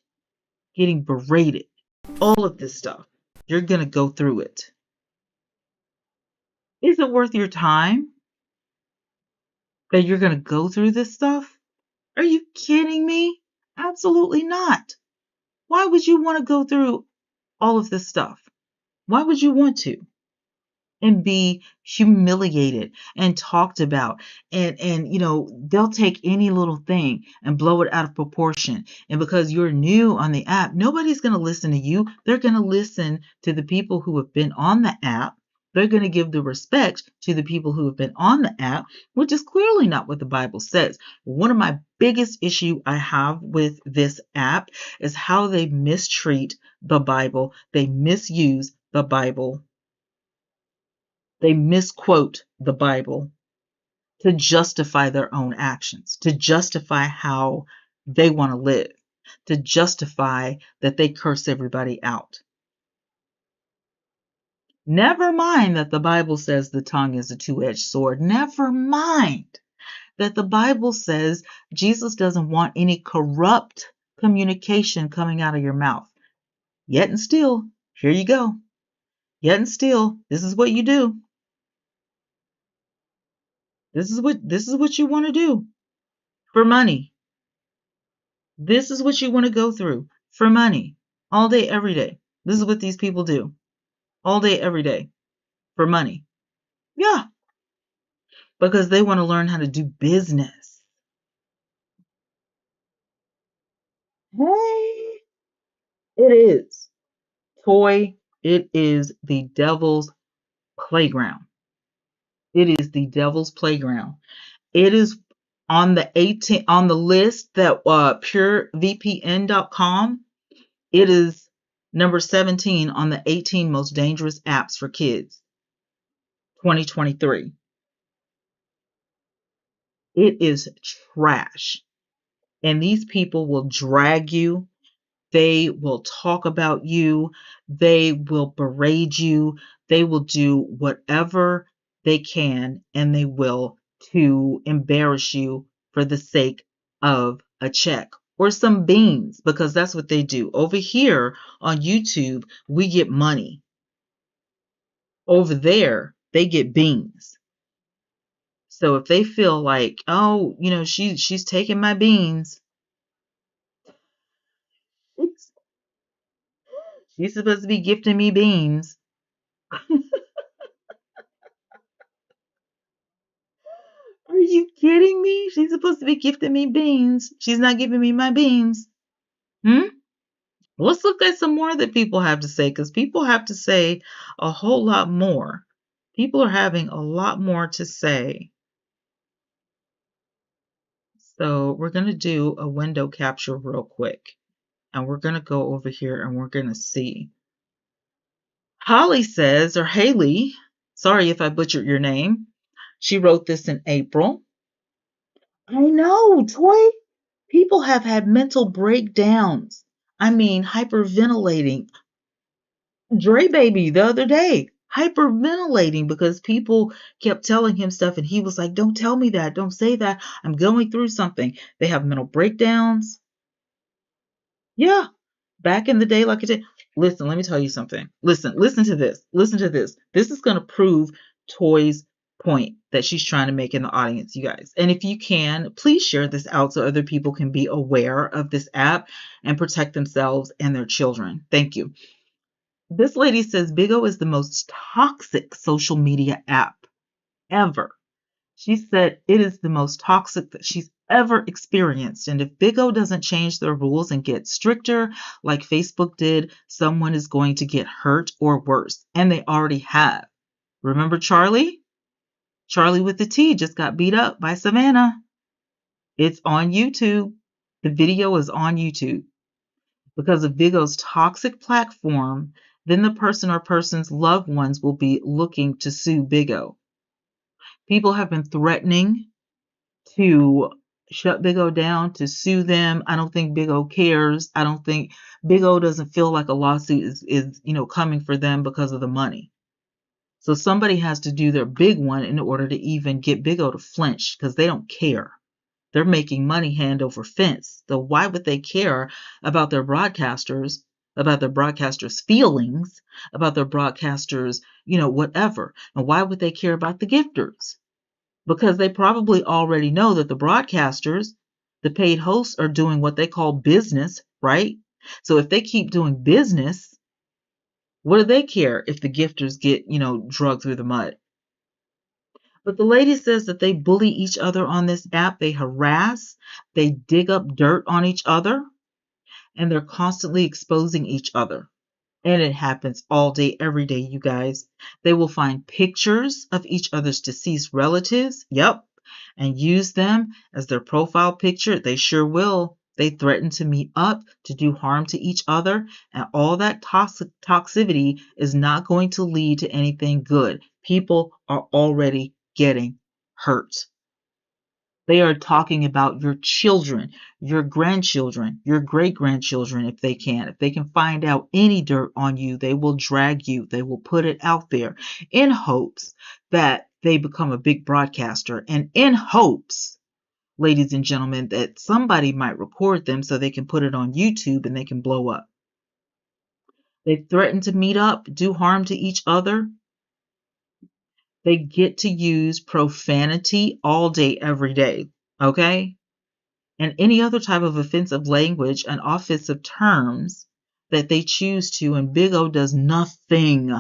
getting berated, all of this stuff. You're going to go through it. Is it worth your time that you're going to go through this stuff? Are you kidding me? Absolutely not. Why would you want to go through all of this stuff? Why would you want to? And be humiliated and talked about, and they'll take any little thing and blow it out of proportion. And because you're new on the app, nobody's going to listen to you. They're going to listen to the people who have been on the app. They're going to give the respect to the people who have been on the app, which is clearly not what the Bible says. One of my biggest issue I have with this app is how they mistreat the Bible. They misuse the Bible. They misquote the Bible to justify their own actions, to justify how they want to live, to justify that they curse everybody out. Never mind that the Bible says the tongue is a two-edged sword. Never mind that the Bible says Jesus doesn't want any corrupt communication coming out of your mouth. Yet and still, here you go. Yet and still, this is what you do. This is what you want to do for money. This is what you want to go through for money all day, every day. This is what these people do all day, every day for money. Yeah, because they want to learn how to do business. Hey, it is. Toy, it is the devil's playground. It is the devil's playground. It is on the list that purevpn.com. It is number 17 on the 18 most dangerous apps for kids, 2023. It is trash. And these people will drag you. They will talk about you. They will berate you. They will do whatever they can, and they will, to embarrass you for the sake of a check or some beans, because that's what they do. Over here on YouTube, we get money. Over there, they get beans. So if they feel like, oh, she's taking my beans, she's supposed to be gifting me beans. Are you kidding me? She's supposed to be gifting me beans. She's not giving me my beans. Hmm? Let's look at some more that people have to say, because people have to say a whole lot more. People are having a lot more to say. So we're going to do a window capture real quick. And we're going to go over here and we're going to see. Holly says, or Haley, sorry if I butchered your name. She wrote this in April. I know, Toy. People have had mental breakdowns. I mean, hyperventilating. Dre Baby the other day, hyperventilating because people kept telling him stuff and he was like, don't tell me that. Don't say that. I'm going through something. They have mental breakdowns. Yeah. Back in the day, like I said, listen, let me tell you something. Listen to this. Listen to this. This is going to prove Toy's point that she's trying to make in the audience, you guys. And if you can, please share this out so other people can be aware of this app and protect themselves and their children. Thank you. This lady says Bigo is the most toxic social media app ever. She said it is the most toxic that she's ever experienced. And if Bigo doesn't change their rules and get stricter like Facebook did, someone is going to get hurt or worse. And they already have. Remember Charlie? Charlie with the T just got beat up by Savannah. It's on YouTube. The video is on YouTube. Because of Bigo's toxic platform, then the person or person's loved ones will be looking to sue Bigo. People have been threatening to shut Bigo down, to sue them. I don't think Bigo cares. I don't think Bigo doesn't feel like a lawsuit is coming for them because of the money. So somebody has to do their big one in order to even get Bigo to flinch, because they don't care. They're making money hand over fence. So why would they care about their broadcasters, about their broadcasters' feelings, about their broadcasters, whatever? And why would they care about the gifters? Because they probably already know that the broadcasters, the paid hosts, are doing what they call business, right? So if they keep doing business, what do they care if the gifters get, dragged through the mud? But the lady says that they bully each other on this app, they harass, they dig up dirt on each other, and they're constantly exposing each other. And it happens all day, every day, you guys. They will find pictures of each other's deceased relatives, yep, and use them as their profile picture. They sure will. They threaten to meet up, to do harm to each other, and all that toxicity is not going to lead to anything good. People are already getting hurt. They are talking about your children, your grandchildren, your great grandchildren, if they can. If they can find out any dirt on you, they will drag you. They will put it out there in hopes that they become a big broadcaster, and in hopes, ladies and gentlemen, that somebody might record them so they can put it on YouTube and they can blow up. They threaten to meet up, do harm to each other. They get to use profanity all day, every day. Okay? And any other type of offensive language and offensive terms that they choose to, and Bigo does nothing,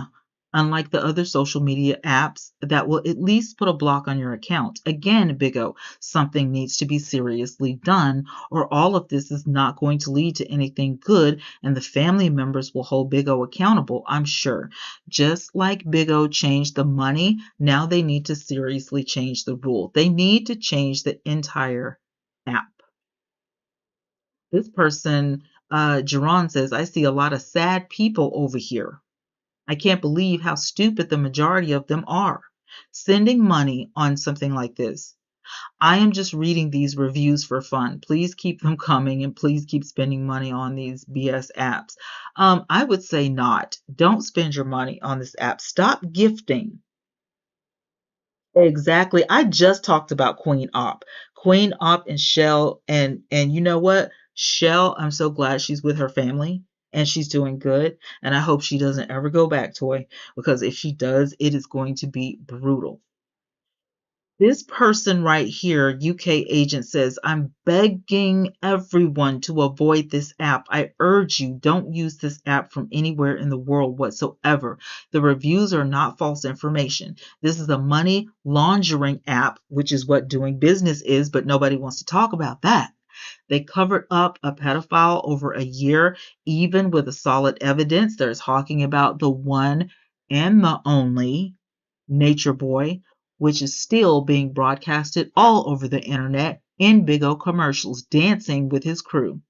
unlike the other social media apps that will at least put a block on your account. Again, Bigo, something needs to be seriously done, or all of this is not going to lead to anything good, and the family members will hold Bigo accountable, I'm sure. Just like Bigo changed the money, now they need to seriously change the rule. They need to change the entire app. This person, Jerron, says, I see a lot of sad people over here. I can't believe how stupid the majority of them are. Sending money on something like this. I am just reading these reviews for fun. Please keep them coming, and please keep spending money on these BS apps. I would say not. Don't spend your money on this app. Stop gifting. Exactly. I just talked about Queen Op. Queen Op and Shell, and you know what? Shell, I'm so glad she's with her family and she's doing good. And I hope she doesn't ever go back, Toy, because if she does, it is going to be brutal. This person right here, UK agent, says, I'm begging everyone to avoid this app. I urge you, don't use this app from anywhere in the world whatsoever. The reviews are not false information. This is a money laundering app, which is what doing business is, but nobody wants to talk about that. They covered up a pedophile over a year, even with a solid evidence. They're talking about the one and the only Nature Boy, which is still being broadcasted all over the internet in Bigo commercials, dancing with his crew.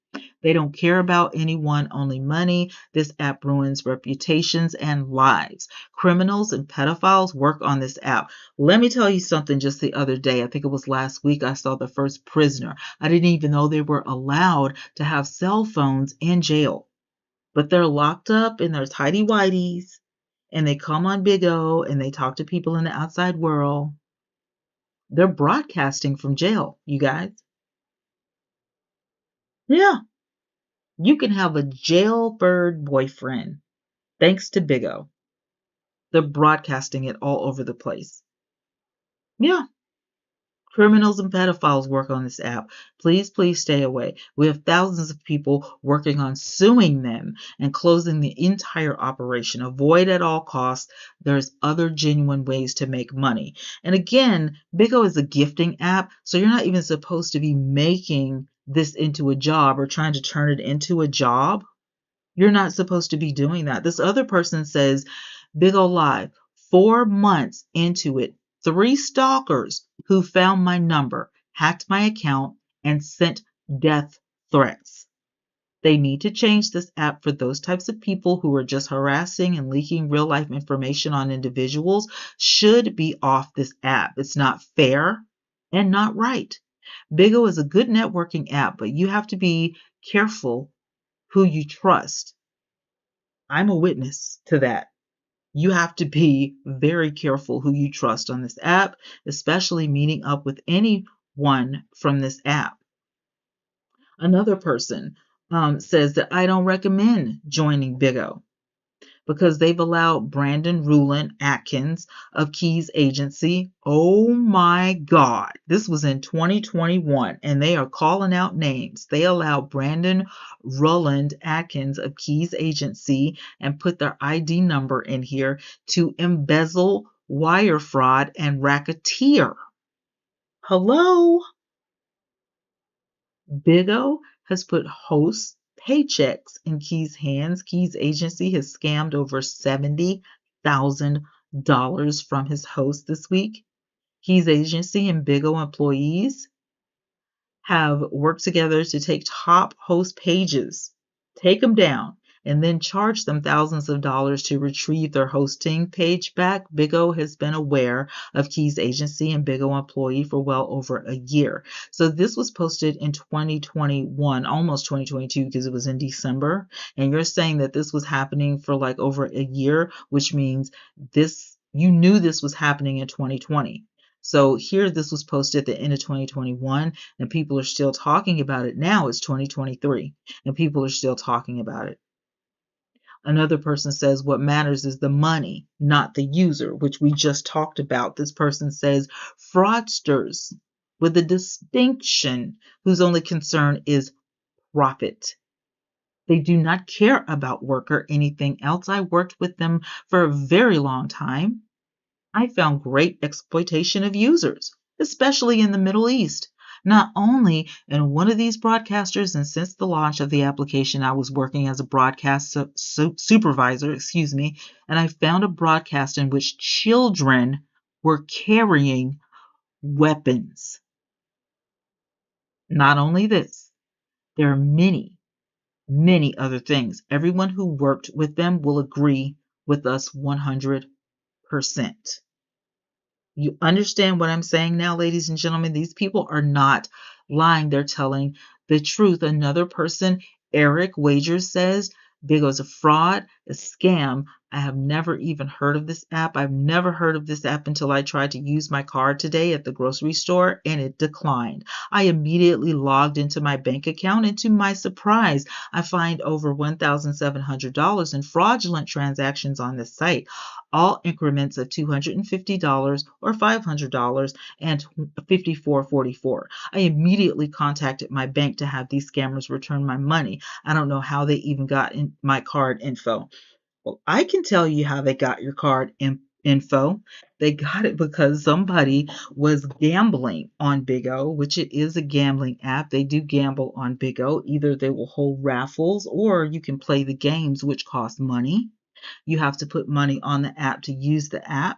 They don't care about anyone, only money. This app ruins reputations and lives. Criminals and pedophiles work on this app. Let me tell you something. Just the other day, I think it was last week, I saw the first prisoner. I didn't even know they were allowed to have cell phones in jail, but they're locked up in their tidy whities, and they come on Bigo and they talk to people in the outside world. They're broadcasting from jail, you guys. Yeah, you can have a jailbird boyfriend thanks to Bigo. They're broadcasting it all over the place. Yeah. Criminals and pedophiles work on this app. Please, please stay away. We have thousands of people working on suing them and closing the entire operation. Avoid at all costs. There's other genuine ways to make money. And again, Bigo is a gifting app, so you're not even supposed to be making this into a job or trying to turn it into a job. You're not supposed to be doing that. This other person says, Bigo Live, 4 months into it, 3 stalkers who found my number, hacked my account, and sent death threats. They need to change this app for those types of people who are just harassing and leaking real life information on individuals. Should be off this app. It's not fair and not right. Bigo is a good networking app, but you have to be careful who you trust. I'm a witness to that. You have to be very careful who you trust on this app, especially meeting up with anyone from this app. Another person says that I don't recommend joining Bigo because they've allowed Brandon Rulon Atkins of Keys Agency. Oh my God. This was in 2021, and they are calling out names. They allowed Brandon Rulon Atkins of Keys Agency and put their ID number in here to embezzle, wire fraud, and racketeer. Hello? Bigo has put host paychecks in Key's hands. Key's agency has scammed over $70,000 from his host this week. Key's agency and Bigo employees have worked together to take top host pages, take them down, and then charge them thousands of dollars to retrieve their hosting page back. Bigo has been aware of Key's agency and Bigo employee for well over a year. So this was posted in 2021, almost 2022, because it was in December. And you're saying that this was happening for like over a year, which means you knew this was happening in 2020. So here this was posted at the end of 2021, and people are still talking about it. Now it's 2023 and people are still talking about it. Another person says what matters is the money, not the user, which we just talked about. This person says fraudsters with a distinction whose only concern is profit. They do not care about work or anything else. I worked with them for a very long time. I found great exploitation of users, especially in the Middle East. Not only in one of these broadcasters, and since the launch of the application, I was working as a broadcast supervisor, and I found a broadcast in which children were carrying weapons. Not only this, there are many, many other things. Everyone who worked with them will agree with us 100%. You understand what I'm saying now, ladies and gentlemen? These people are not lying. They're telling the truth. Another person, Eric Wagers, says Bigo's a fraud, a scam. I have never even heard of this app. I've never heard of this app until I tried to use my card today at the grocery store and it declined. I immediately logged into my bank account, and to my surprise, I find over $1,700 in fraudulent transactions on this site, all increments of $250 or $500 and $54.44. I immediately contacted my bank to have these scammers return my money. I don't know how they even got in my card info. Well, I can tell you how they got your card info. They got it because somebody was gambling on Bigo, which it is a gambling app. They do gamble on Bigo. Either they will hold raffles or you can play the games, which cost money. You have to put money on the app to use the app.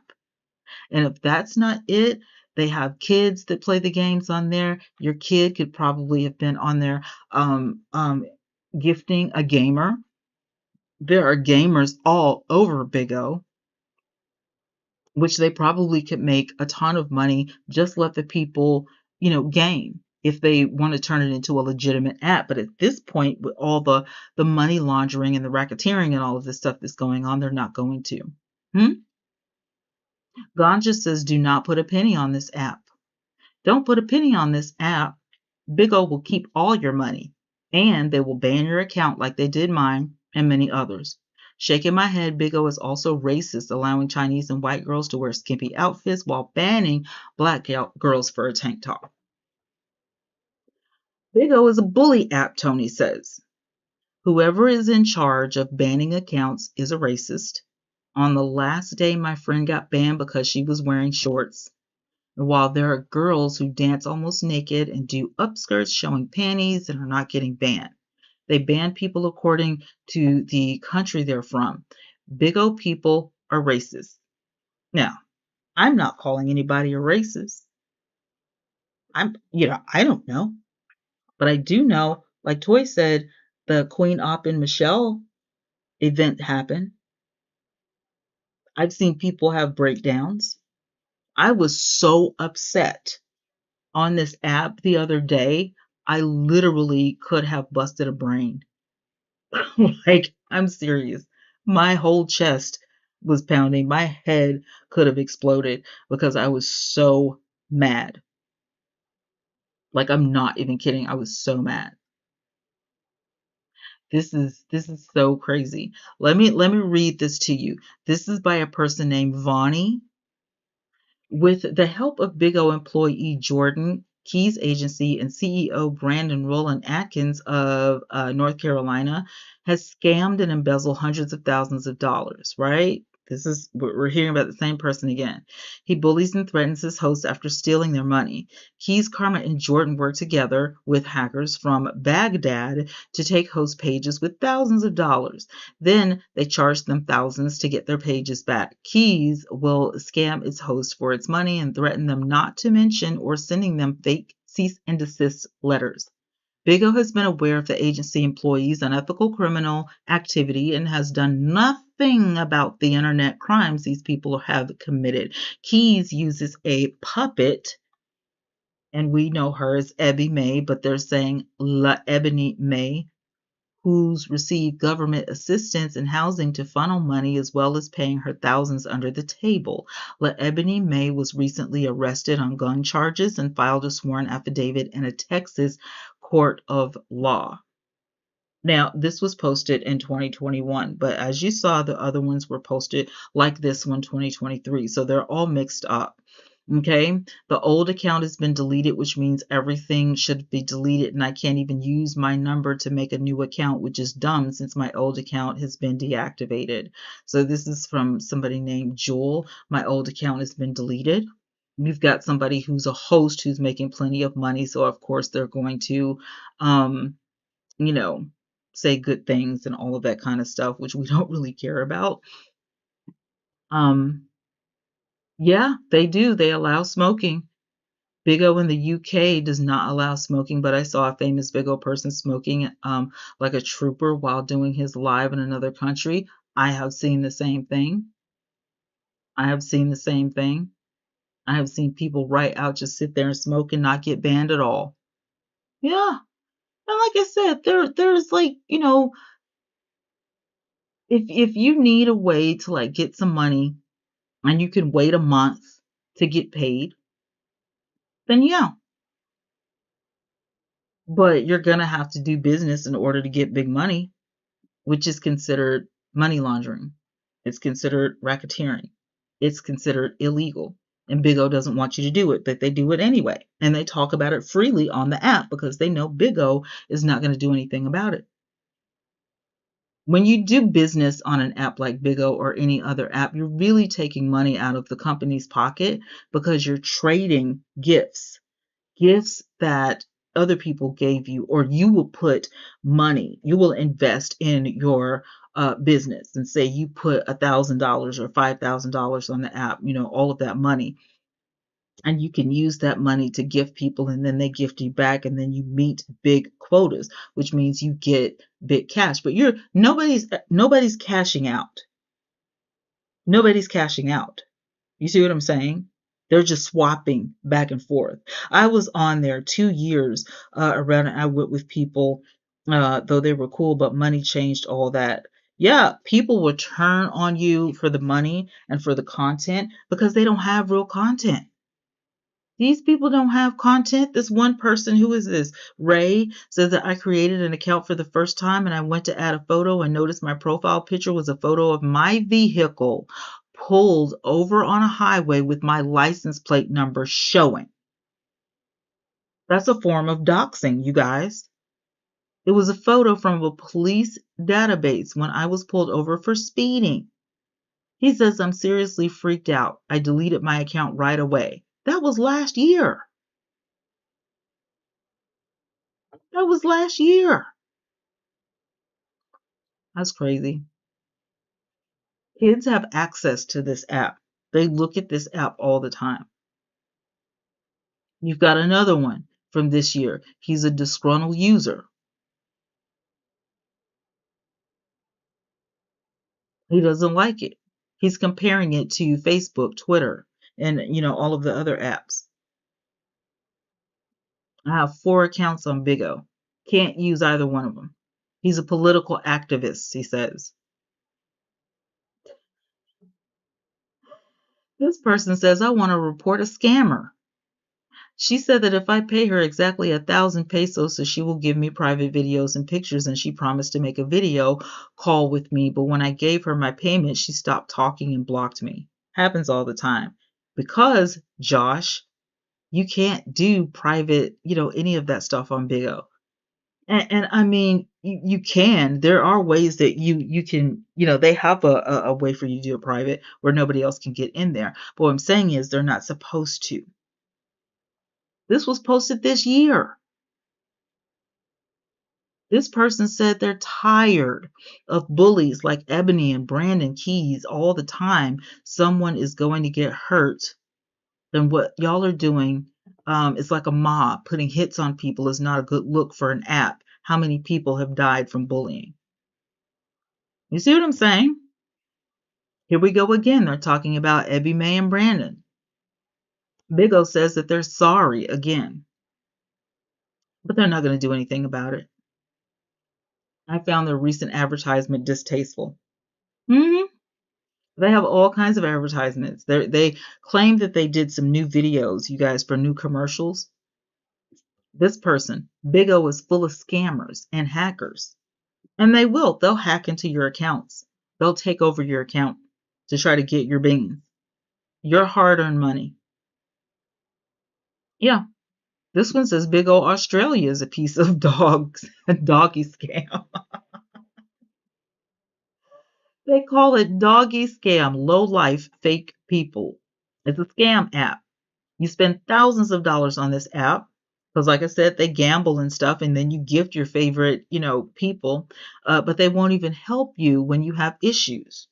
And if that's not it, they have kids that play the games on there. Your kid could probably have been on there gifting a gamer. There are gamers all over Bigo, which they probably could make a ton of money. Just let the people, game if they want to turn it into a legitimate app. But at this point, with all the money laundering and the racketeering and all of this stuff that's going on, they're not going to. Ganja says, do not put a penny on this app. Don't put a penny on this app. Bigo will keep all your money, and they will ban your account like they did mine and many others. Shaking my head, Bigo is also racist, allowing Chinese and white girls to wear skimpy outfits while banning black girls for a tank top. Bigo is a bully app, Tony says. Whoever is in charge of banning accounts is a racist. On the last day, my friend got banned because she was wearing shorts. And while there are girls who dance almost naked and do upskirts showing panties and are not getting banned, they ban people according to the country they're from. Bigo people are racist. Now, I'm not calling anybody a racist. I don't know. But I do know, like Toy said, the Queen Op and Michelle event happened. I've seen people have breakdowns. I was so upset on this app the other day, I literally could have busted a brain. Like, I'm serious. My whole chest was pounding. My head could have exploded because I was so mad. Like, I'm not even kidding. I was so mad. This is so crazy. Let me read this to you. This is by a person named Vonnie. With the help of Bigo employee Jordan Key's agency and CEO Brandon Roland Atkins of North Carolina has scammed and embezzled hundreds of thousands of dollars, right? This is we're hearing about the same person again. He bullies and threatens his hosts after stealing their money. Keys, Karma, and Jordan work together with hackers from Baghdad to take host pages with thousands of dollars. Then they charge them thousands to get their pages back. Keys will scam its host for its money and threaten them not to mention or sending them fake cease and desist letters. Bigo has been aware of the agency employees' unethical criminal activity and has done nothing about the internet crimes these people have committed. Keys uses a puppet, and we know her as Ebony May, but they're saying La Ebony May, who's received government assistance and housing to funnel money as well as paying her thousands under the table. La Ebony May was recently arrested on gun charges and filed a sworn affidavit in a Texas court of law. Now, this was posted in 2021, but as you saw, the other ones were posted like this one, 2023. So they're all mixed up. Okay, the old account has been deleted, which means everything should be deleted, and I can't even use my number to make a new account, which is dumb since my old account has been deactivated. So this is from somebody named Jewel. My old account has been deleted. We've got somebody who's a host who's making plenty of money, so of course they're going to, um, you know, say good things and all of that kind of stuff, which we don't really care about. Um, yeah, they do. They allow smoking. Bigo in the UK does not allow smoking, but I saw a famous Bigo person smoking like a trooper while doing his live in another country. I have seen the same thing. I have seen the same thing. I have seen people right out just sit there and smoke and not get banned at all. Yeah. And like I said, there's like, if you need a way to like get some money and you can wait a month to get paid, then yeah. But you're gonna have to do business in order to get big money, which is considered money laundering. It's considered racketeering. It's considered illegal. And Big O doesn't want you to do it, but they do it anyway. And they talk about it freely on the app because they know Big O is not going to do anything about it. When you do business on an app like Bigo or any other app, you're really taking money out of the company's pocket because you're trading gifts that other people gave you, or you will put money, you will invest in your business and say you put $1,000 or $5,000 on the app, all of that money. And you can use that money to gift people, and then they gift you back, and then you meet big quotas, which means you get big cash. But nobody's cashing out. Nobody's cashing out. You see what I'm saying? They're just swapping back and forth. I was on there 2 years around, and I went with people, though they were cool, but money changed all that. Yeah, people will turn on you for the money and for the content because they don't have real content. These people don't have content. This one person, who is this? Ray says that I created an account for the first time and I went to add a photo and noticed my profile picture was a photo of my vehicle pulled over on a highway with my license plate number showing. That's a form of doxing, you guys. It was a photo from a police database when I was pulled over for speeding. He says I'm seriously freaked out. I deleted my account right away. That was last year. That was last year. That's crazy. Kids have access to this app. They look at this app all the time. You've got another one from this year. He's a disgruntled user. He doesn't like it. He's comparing it to Facebook, Twitter, and all of the other apps. I have 4 accounts on Bigo. Can't use either one of them. He's a political activist, he says. This person says, I want to report a scammer. She said that if I pay her exactly 1,000 pesos, so she will give me private videos and pictures, and she promised to make a video call with me. But when I gave her my payment, she stopped talking and blocked me. Happens all the time. Because, Josh, you can't do private, any of that stuff on Bigo. And I mean, you can. There are ways that you can, they have a way for you to do it private where nobody else can get in there. But what I'm saying is they're not supposed to. This was posted this year. This person said they're tired of bullies like Ebony and Brandon Keys all the time. Someone is going to get hurt. Then what y'all are doing is like a mob. Putting hits on people is not a good look for an app. How many people have died from bullying? You see what I'm saying? Here we go again. They're talking about Ebby May and Brandon. Bigo says that they're sorry again, but they're not going to do anything about it. I found their recent advertisement distasteful. They have all kinds of advertisements. They claim that they did some new videos, you guys, for new commercials. This person, Bigo, is full of scammers and hackers. And they'll hack into your accounts. They'll take over your account to try to get your beans, your hard-earned money. Yeah. This one says Bigo Australia is a piece of a doggy scam. They call it doggy scam, low life, fake people. It's a scam app. You spend thousands of dollars on this app because, like I said, they gamble and stuff, and then you gift your favorite, people, but they won't even help you when you have issues.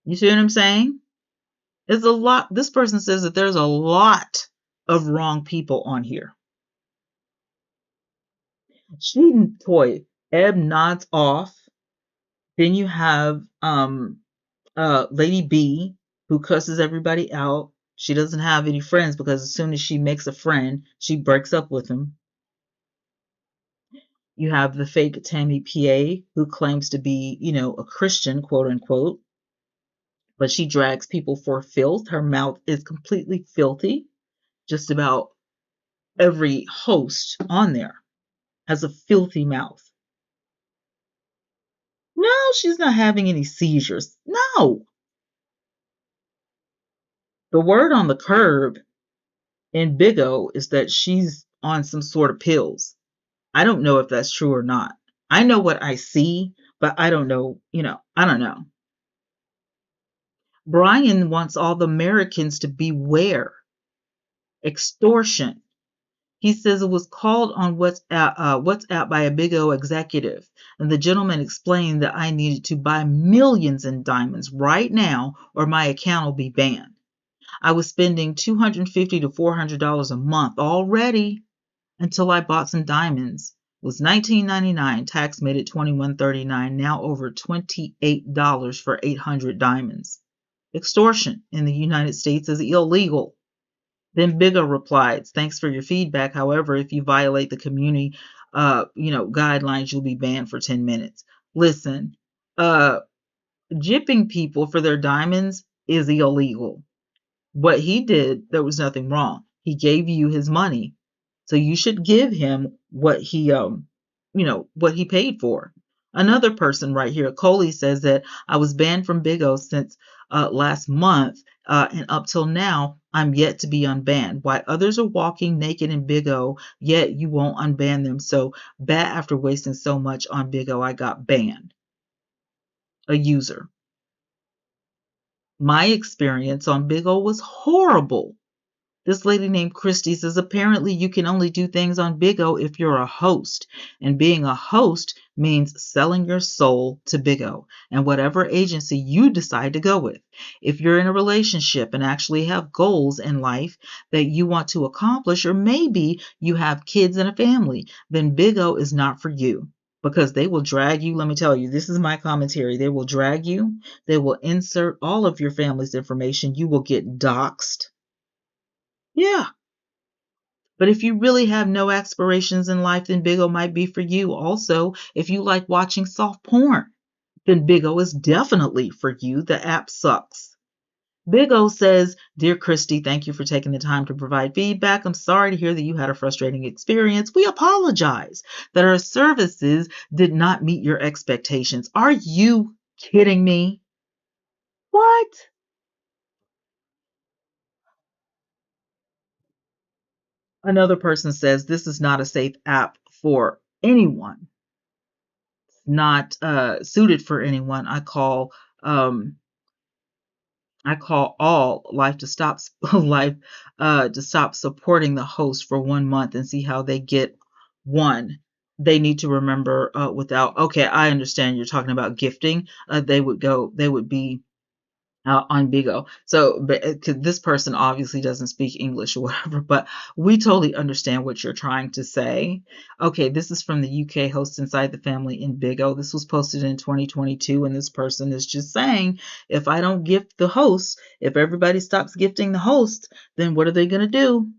You see what I'm saying? There's a lot. This person says that there's a lot of wrong people on here. Eb nods off. Then you have Lady B, who cusses everybody out. She doesn't have any friends because as soon as she makes a friend, she breaks up with him. You have the fake Tammy PA, who claims to be, a Christian, quote unquote, but she drags people for filth. Her mouth is completely filthy. Just about every host on there has a filthy mouth. No, she's not having any seizures. No. The word on the curb in Bigo is that she's on some sort of pills. I don't know if that's true or not. I know what I see, but I don't know, I don't know. Brian wants all the Americans to beware extortion. He says it was called on WhatsApp by a Bigo executive, and the gentleman explained that I needed to buy millions in diamonds right now or my account will be banned. I was spending $250 to $400 a month already until I bought some diamonds. It was $19.99. Tax made it $21.39. Now over $28 for 800 diamonds. Extortion in the United States is illegal. Then Bigo replied, thanks for your feedback. However, if you violate the community, guidelines, you'll be banned for 10 minutes. Listen, gypping people for their diamonds is illegal. What he did, there was nothing wrong. He gave you his money. So you should give him what he, what he paid for. Another person right here, Coley, says that I was banned from Bigo since last month, and up till now, I'm yet to be unbanned. Why others are walking naked in Bigo, yet you won't unban them. So bad after wasting so much on Bigo, I got banned. A user. My experience on Bigo was horrible. This lady named Christy says apparently you can only do things on Bigo if you're a host. And being a host means selling your soul to Bigo and whatever agency you decide to go with. If you're in a relationship and actually have goals in life that you want to accomplish, or maybe you have kids and a family, then Bigo is not for you. Because they will drag you. Let me tell you, this is my commentary. They will drag you. They will insert all of your family's information. You will get doxxed. Yeah. But if you really have no aspirations in life, then Bigo might be for you. Also, if you like watching soft porn, then Bigo is definitely for you. The app sucks. Bigo says, "Dear Christy, thank you for taking the time to provide feedback. I'm sorry to hear that you had a frustrating experience. We apologize that our services did not meet your expectations." Are you kidding me? What? Another person says, "This is not a safe app for anyone. Not suited for anyone. Um I call all life to stop life to stop supporting the host for 1 month and see how they get one. They need to remember without okay, I understand you're talking about gifting. They would be on Bigo. So, but 'cause this person obviously doesn't speak English or whatever, but we totally understand what you're trying to say. Okay, this is from the UK host inside the family in Bigo. This was posted in 2022, and this person is just saying, if I don't gift the host, if everybody stops gifting the host, then what are they going to do?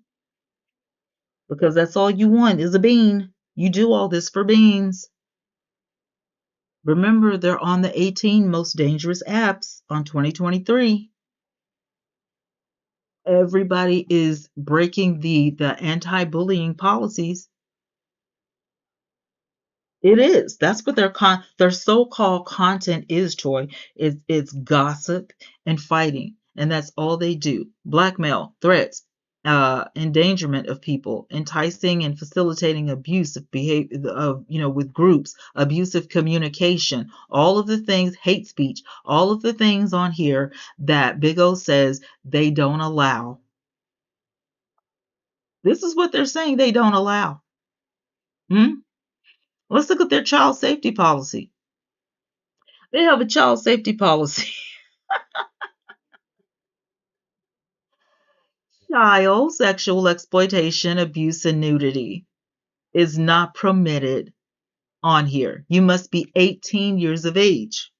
Because that's all you want is a bean. You do all this for beans. Remember, they're on the 18 most dangerous apps on 2023. Everybody is breaking the anti-bullying policies. It is. That's what their so-called content is, Troy. It's gossip and fighting, and that's all they do. Blackmail, threats, endangerment of people, enticing and facilitating abusive behavior of with groups, abusive communication, all of the things, hate speech, all of the things on here that Big O says they don't allow. This is what they're saying they don't allow. Hmm? Let's look at their child safety policy. They have a child safety policy. Child sexual exploitation, abuse, and nudity is not permitted on here. You must be 18 years of age.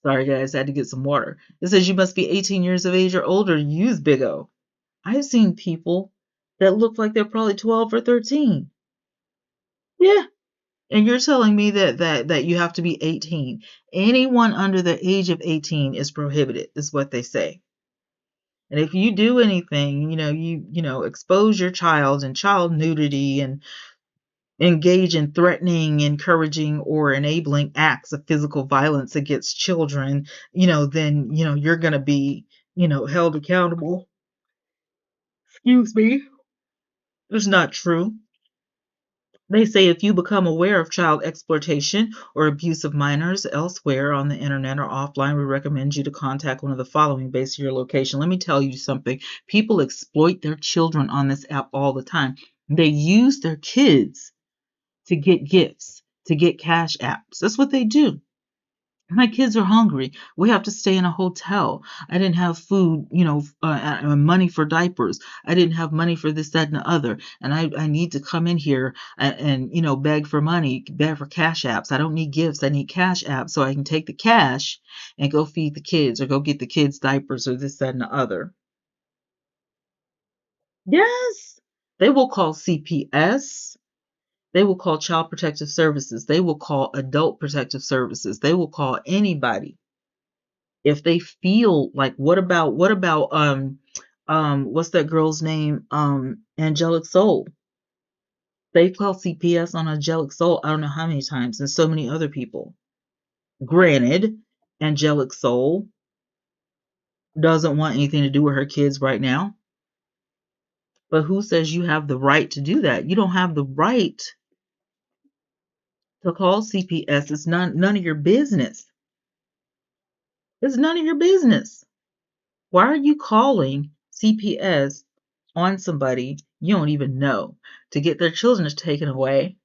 Sorry, guys, I had to get some water. It says you must be 18 years of age or older to use Big O. I've seen people that look like they're probably 12 or 13. Yeah. And you're telling me that you have to be 18. Anyone under the age of 18 is prohibited, is what they say. And if you do anything, expose your child in child nudity and engage in threatening, encouraging, or enabling acts of physical violence against children, then, you're going to be, held accountable. Excuse me. It's not true. They say if you become aware of child exploitation or abuse of minors elsewhere on the internet or offline, we recommend you to contact one of the following based on your location. Let me tell you something. People exploit their children on this app all the time. They use their kids to get gifts, to get cash apps. That's what they do. My kids are hungry. We have to stay in a hotel. I didn't have food, money for diapers. I didn't have money for this, that, and the other. And I need to come in here and beg for money, beg for cash apps. I don't need gifts. I need cash apps so I can take the cash and go feed the kids or go get the kids diapers or this, that, and the other. Yes. They will call CPS. They will call Child Protective Services. They will call Adult Protective Services. They will call anybody if they feel like what's that girl's name? Angelic Soul. They call CPS on Angelic Soul I don't know how many times, and so many other people. Granted, Angelic Soul doesn't want anything to do with her kids right now. But who says you have the right to do that? You don't have the right to call CPS. It's none of your business. It's none of your business. Why are you calling CPS on somebody you don't even know to get their children taken away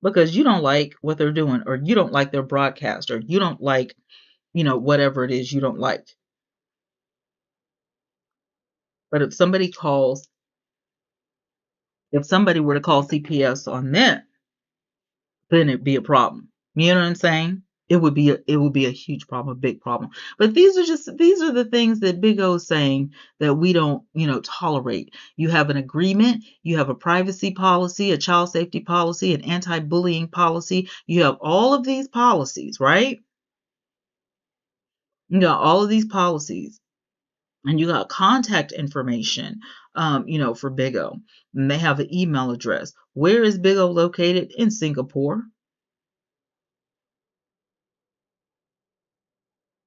because you don't like what they're doing or you don't like their broadcast or you don't like, whatever it is you don't like. But if somebody were to call CPS on that, then it'd be a problem. You know what I'm saying? it would be a huge problem, a big problem. But these are the things that Big O is saying that we don't, tolerate. You have an agreement, you have a privacy policy, a child safety policy, an anti-bullying policy. You have all of these policies, right? You got all of these policies, and you got contact information, for Big O. And they have an email address. Where is Big O located? In Singapore.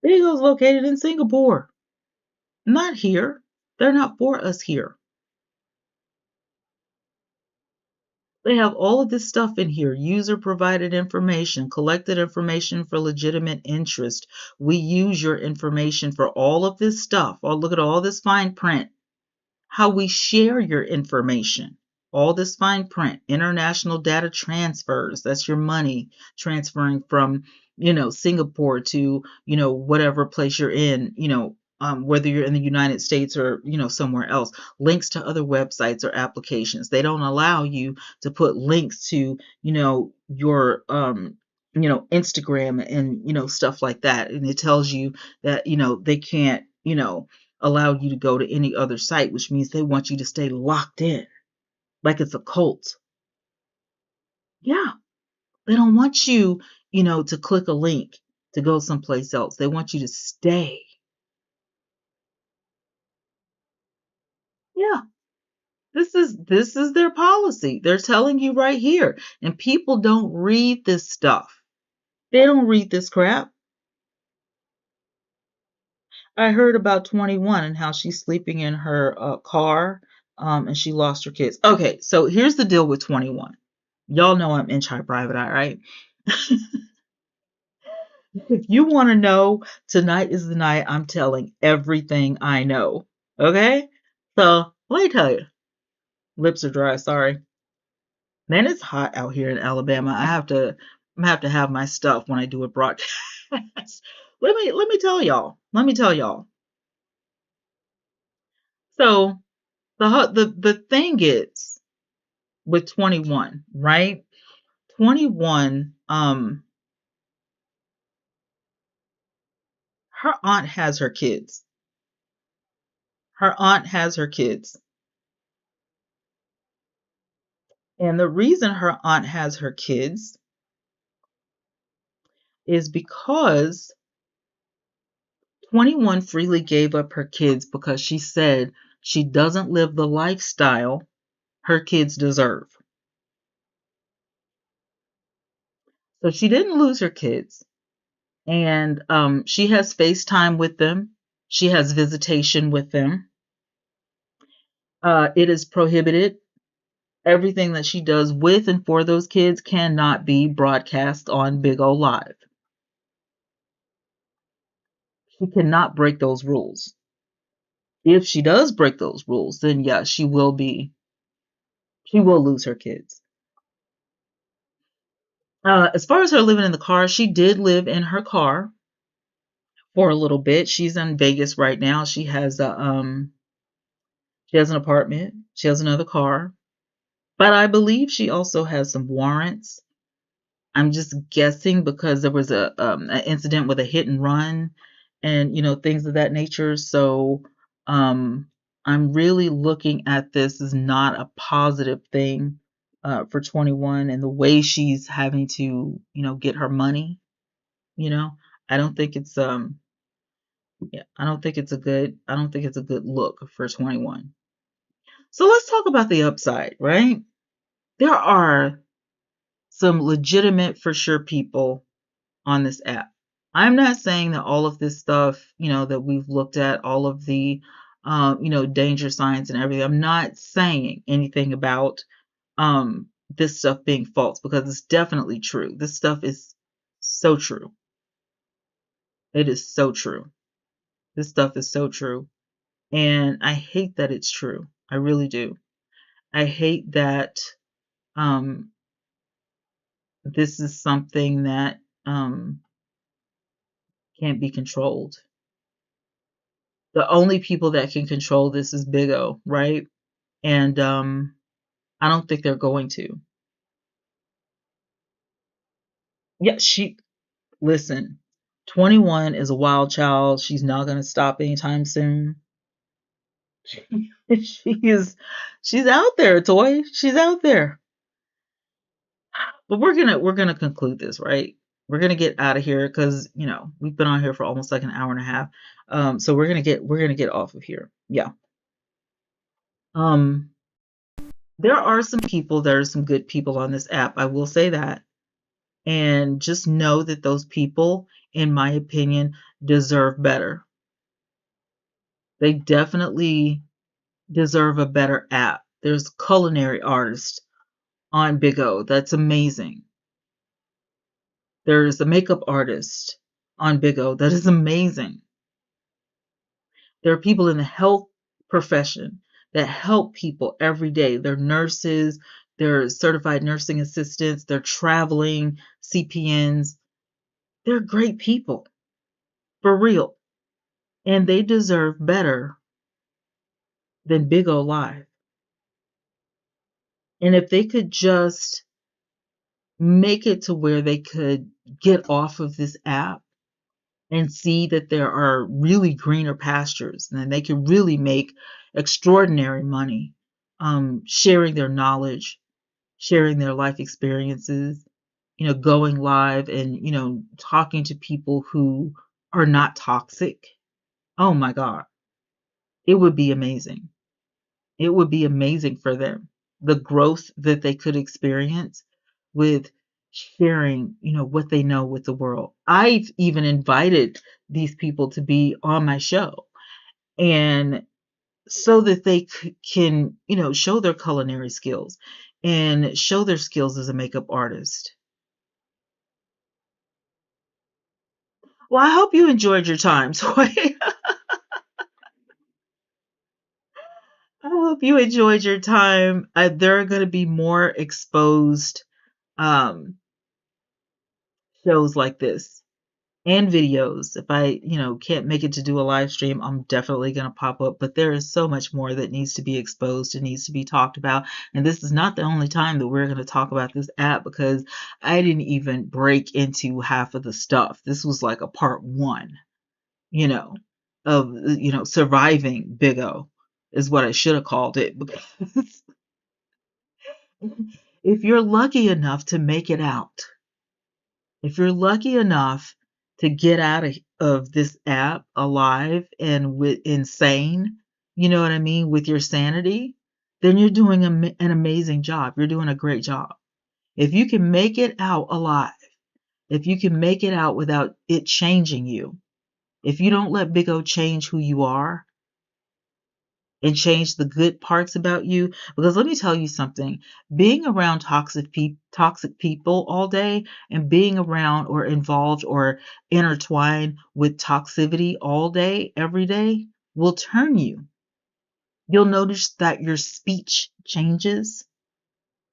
Big O's located in Singapore, not here. They're not for us here. They have all of this stuff in here: user provided information, collected information for legitimate interest. We use your information for all of this stuff. Oh, look at all this fine print. How we share your information. All this fine print, international data transfers. That's your money transferring from, Singapore to, whatever place you're in, whether you're in the United States or, somewhere else. Links to other websites or applications. They don't allow you to put links to, your, Instagram and, stuff like that. And it tells you that, they can't, allow you to go to any other site, which means they want you to stay locked in like it's a cult. Yeah. They don't want you, to click a link to go someplace else. They want you to stay. Yeah. This is their policy. They're telling you right here. And people don't read this stuff. They don't read this crap. I heard about 21 and how she's sleeping in her car, and she lost her kids. Okay, so here's the deal with 21. Y'all know I'm inch high private eye, right? If you want to know, tonight is the night I'm telling everything I know. Okay? So let me tell you. Lips are dry, sorry. Man, it's hot out here in Alabama. I have to have my stuff when I do a broadcast. Let me tell y'all. Let me tell y'all. So the thing is with 21, right? 21, her aunt has her kids. Her aunt has her kids. And the reason her aunt has her kids is because 21 freely gave up her kids because she said she doesn't live the lifestyle her kids deserve. So she didn't lose her kids. And she has FaceTime with them. She has visitation with them. It is prohibited. Everything that she does with and for those kids cannot be broadcast on Big O Live. She cannot break those rules. If she does break those rules, then yeah, she will lose her kids. As far as her living in the car, she did live in her car for a little bit. She's in Vegas right now. She has an apartment. She has another car. But I believe she also has some warrants. I'm just guessing because there was an incident with a hit and run and things of that nature. So um, I'm really looking at this as not a positive thing for 21 and the way she's having to get her money. You know, I don't think it's yeah, I don't think it's a good look for 21. So let's talk about the upside, right? There are some legitimate for sure people on this app. I'm not saying that all of this stuff, that we've looked at, all of the, danger signs and everything. I'm not saying anything about this stuff being false because it's definitely true. This stuff is so true. It is so true. This stuff is so true. And I hate that it's true. I really do. I hate that um, this is something that can't be controlled. The only people that can control this is Big O, right? And I don't think they're going to. Yeah, Listen, 21 is a wild child. She's not going to stop anytime soon. She is, she's out there, Toy. She's out there. But we're gonna conclude this, right? We're gonna get out of here because we've been on here for almost like an hour and a half. So we're gonna get off of here. Yeah. Um, there are some people, there are some good people on this app. I will say that. And just know that those people, in my opinion, deserve better. They definitely deserve a better app. There's culinary artists on Bigo. That's amazing. There's a makeup artist on Bigo. That is amazing. There are people in the health profession that help people every day. They're nurses, they're certified nursing assistants, they're traveling CPNs. They're great people, for real. And they deserve better than Bigo Live. And if they could just make it to where they could get off of this app and see that there are really greener pastures and they can really make extraordinary money sharing their knowledge, sharing their life experiences, going live and, talking to people who are not toxic. Oh my God, it would be amazing. It would be amazing for them. The growth that they could experience with sharing, what they know with the world. I've even invited these people to be on my show and so that they can, show their culinary skills and show their skills as a makeup artist. Well, I hope you enjoyed your time, Toy. I hope you enjoyed your time. There are going to be more exposed um, shows like this and videos. If I, can't make it to do a live stream, I'm definitely going to pop up. But there is so much more that needs to be exposed and needs to be talked about. And this is not the only time that we're going to talk about this app because I didn't even break into half of the stuff. This was like a part one, you know, of, surviving Bigo is what I should have called it because if you're lucky enough to make it out, if you're lucky enough to get out of this app alive and with insane, you know what I mean, with your sanity, then you're doing an amazing job. You're doing a great job. If you can make it out alive, if you can make it out without it changing you, if you don't let Big O change who you are, and change the good parts about you. Because let me tell you something, being around toxic people all day and being around or involved or intertwined with toxicity all day, every day, will turn you. You'll notice that your speech changes.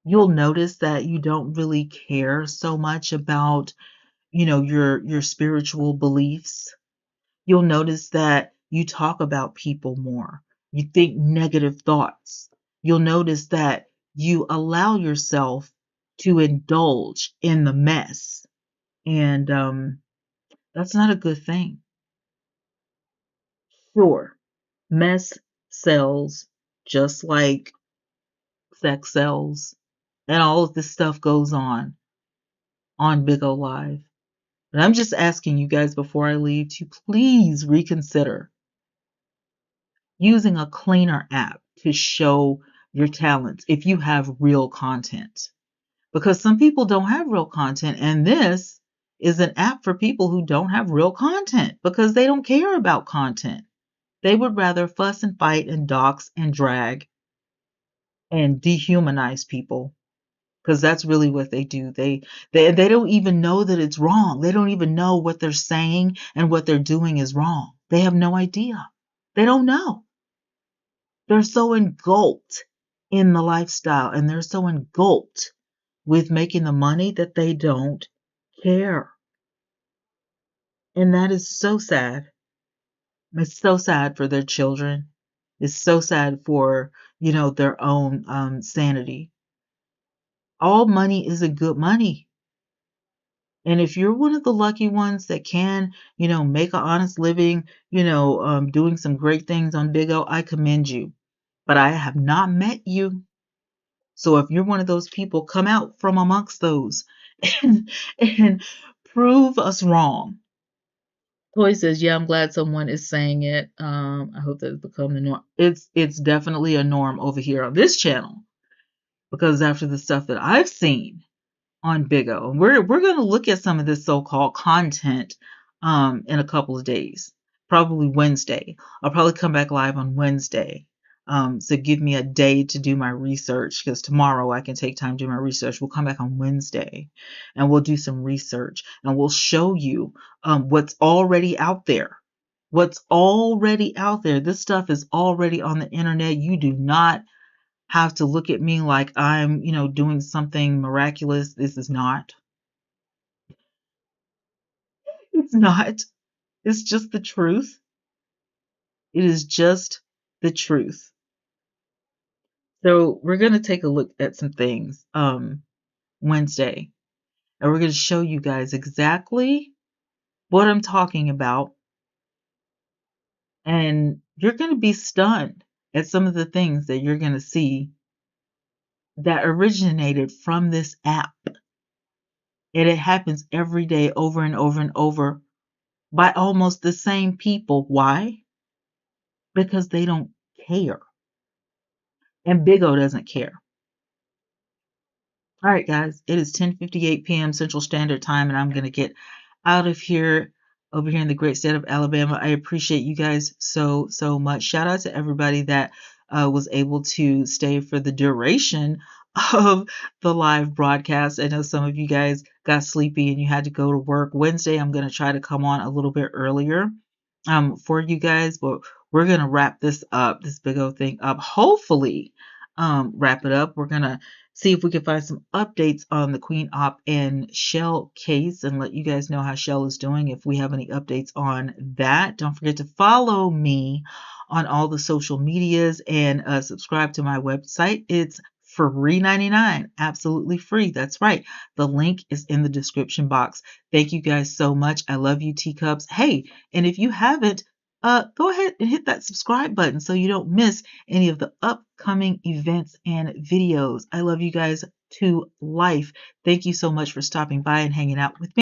You'll notice that you don't really care so much about, your spiritual beliefs. You'll notice that you talk about people more. You think negative thoughts. You'll notice that you allow yourself to indulge in the mess. And that's not a good thing. Sure, mess sells just like sex sells. And all of this stuff goes on Big O Live. And I'm just asking you guys before I leave to please reconsider using a cleaner app to show your talents if you have real content. Because some people don't have real content, and this is an app for people who don't have real content because they don't care about content. They would rather fuss and fight and dox and drag and dehumanize people because that's really what they do. They don't even know that it's wrong. They don't even know what they're saying and what they're doing is wrong. They have no idea. They don't know. They're so engulfed in the lifestyle and they're so engulfed with making the money that they don't care. And that is so sad. It's so sad for their children. It's so sad for, their own sanity. All money isn't good money. And if you're one of the lucky ones that can, make an honest living, doing some great things on Bigo, I commend you. But I have not met you. So if you're one of those people, come out from amongst those and, and prove us wrong. Toy says, "Yeah, I'm glad someone is saying it. I hope that it's become the norm." It's definitely a norm over here on this channel because after the stuff that I've seen on Bigo, and we're going to look at some of this so-called content in a couple of days, probably Wednesday. I'll probably come back live on Wednesday. So give me a day to do my research because tomorrow I can take time to do my research. We'll come back on Wednesday and we'll do some research and we'll show you what's already out there. What's already out there. This stuff is already on the internet. You do not have to look at me like I'm, doing something miraculous. This is not. It's not. It's just the truth. It is just the truth. So we're going to take a look at some things Wednesday, and we're going to show you guys exactly what I'm talking about, and you're going to be stunned at some of the things that you're going to see that originated from this app. And it happens every day over and over and over by almost the same people. Why? Because they don't care. And Bigo doesn't care. All right, guys, it is 10:58 p.m. Central Standard Time, and I'm going to get out of here over here in the great state of Alabama. I appreciate you guys so, so much. Shout out to everybody that was able to stay for the duration of the live broadcast. I know some of you guys got sleepy and you had to go to work. Wednesday, I'm going to try to come on a little bit earlier for you guys, but we're going to wrap this up, this big old thing up. Hopefully, wrap it up. We're going to see if we can find some updates on the Queen Op and Shell case and let you guys know how Shell is doing if we have any updates on that. Don't forget to follow me on all the social medias and subscribe to my website. It's free 99, absolutely free. That's right. The link is in the description box. Thank you guys so much. I love you, teacups. Hey, and if you haven't, go ahead and hit that subscribe button so you don't miss any of the upcoming events and videos. I love you guys to life. Thank you so much for stopping by and hanging out with me.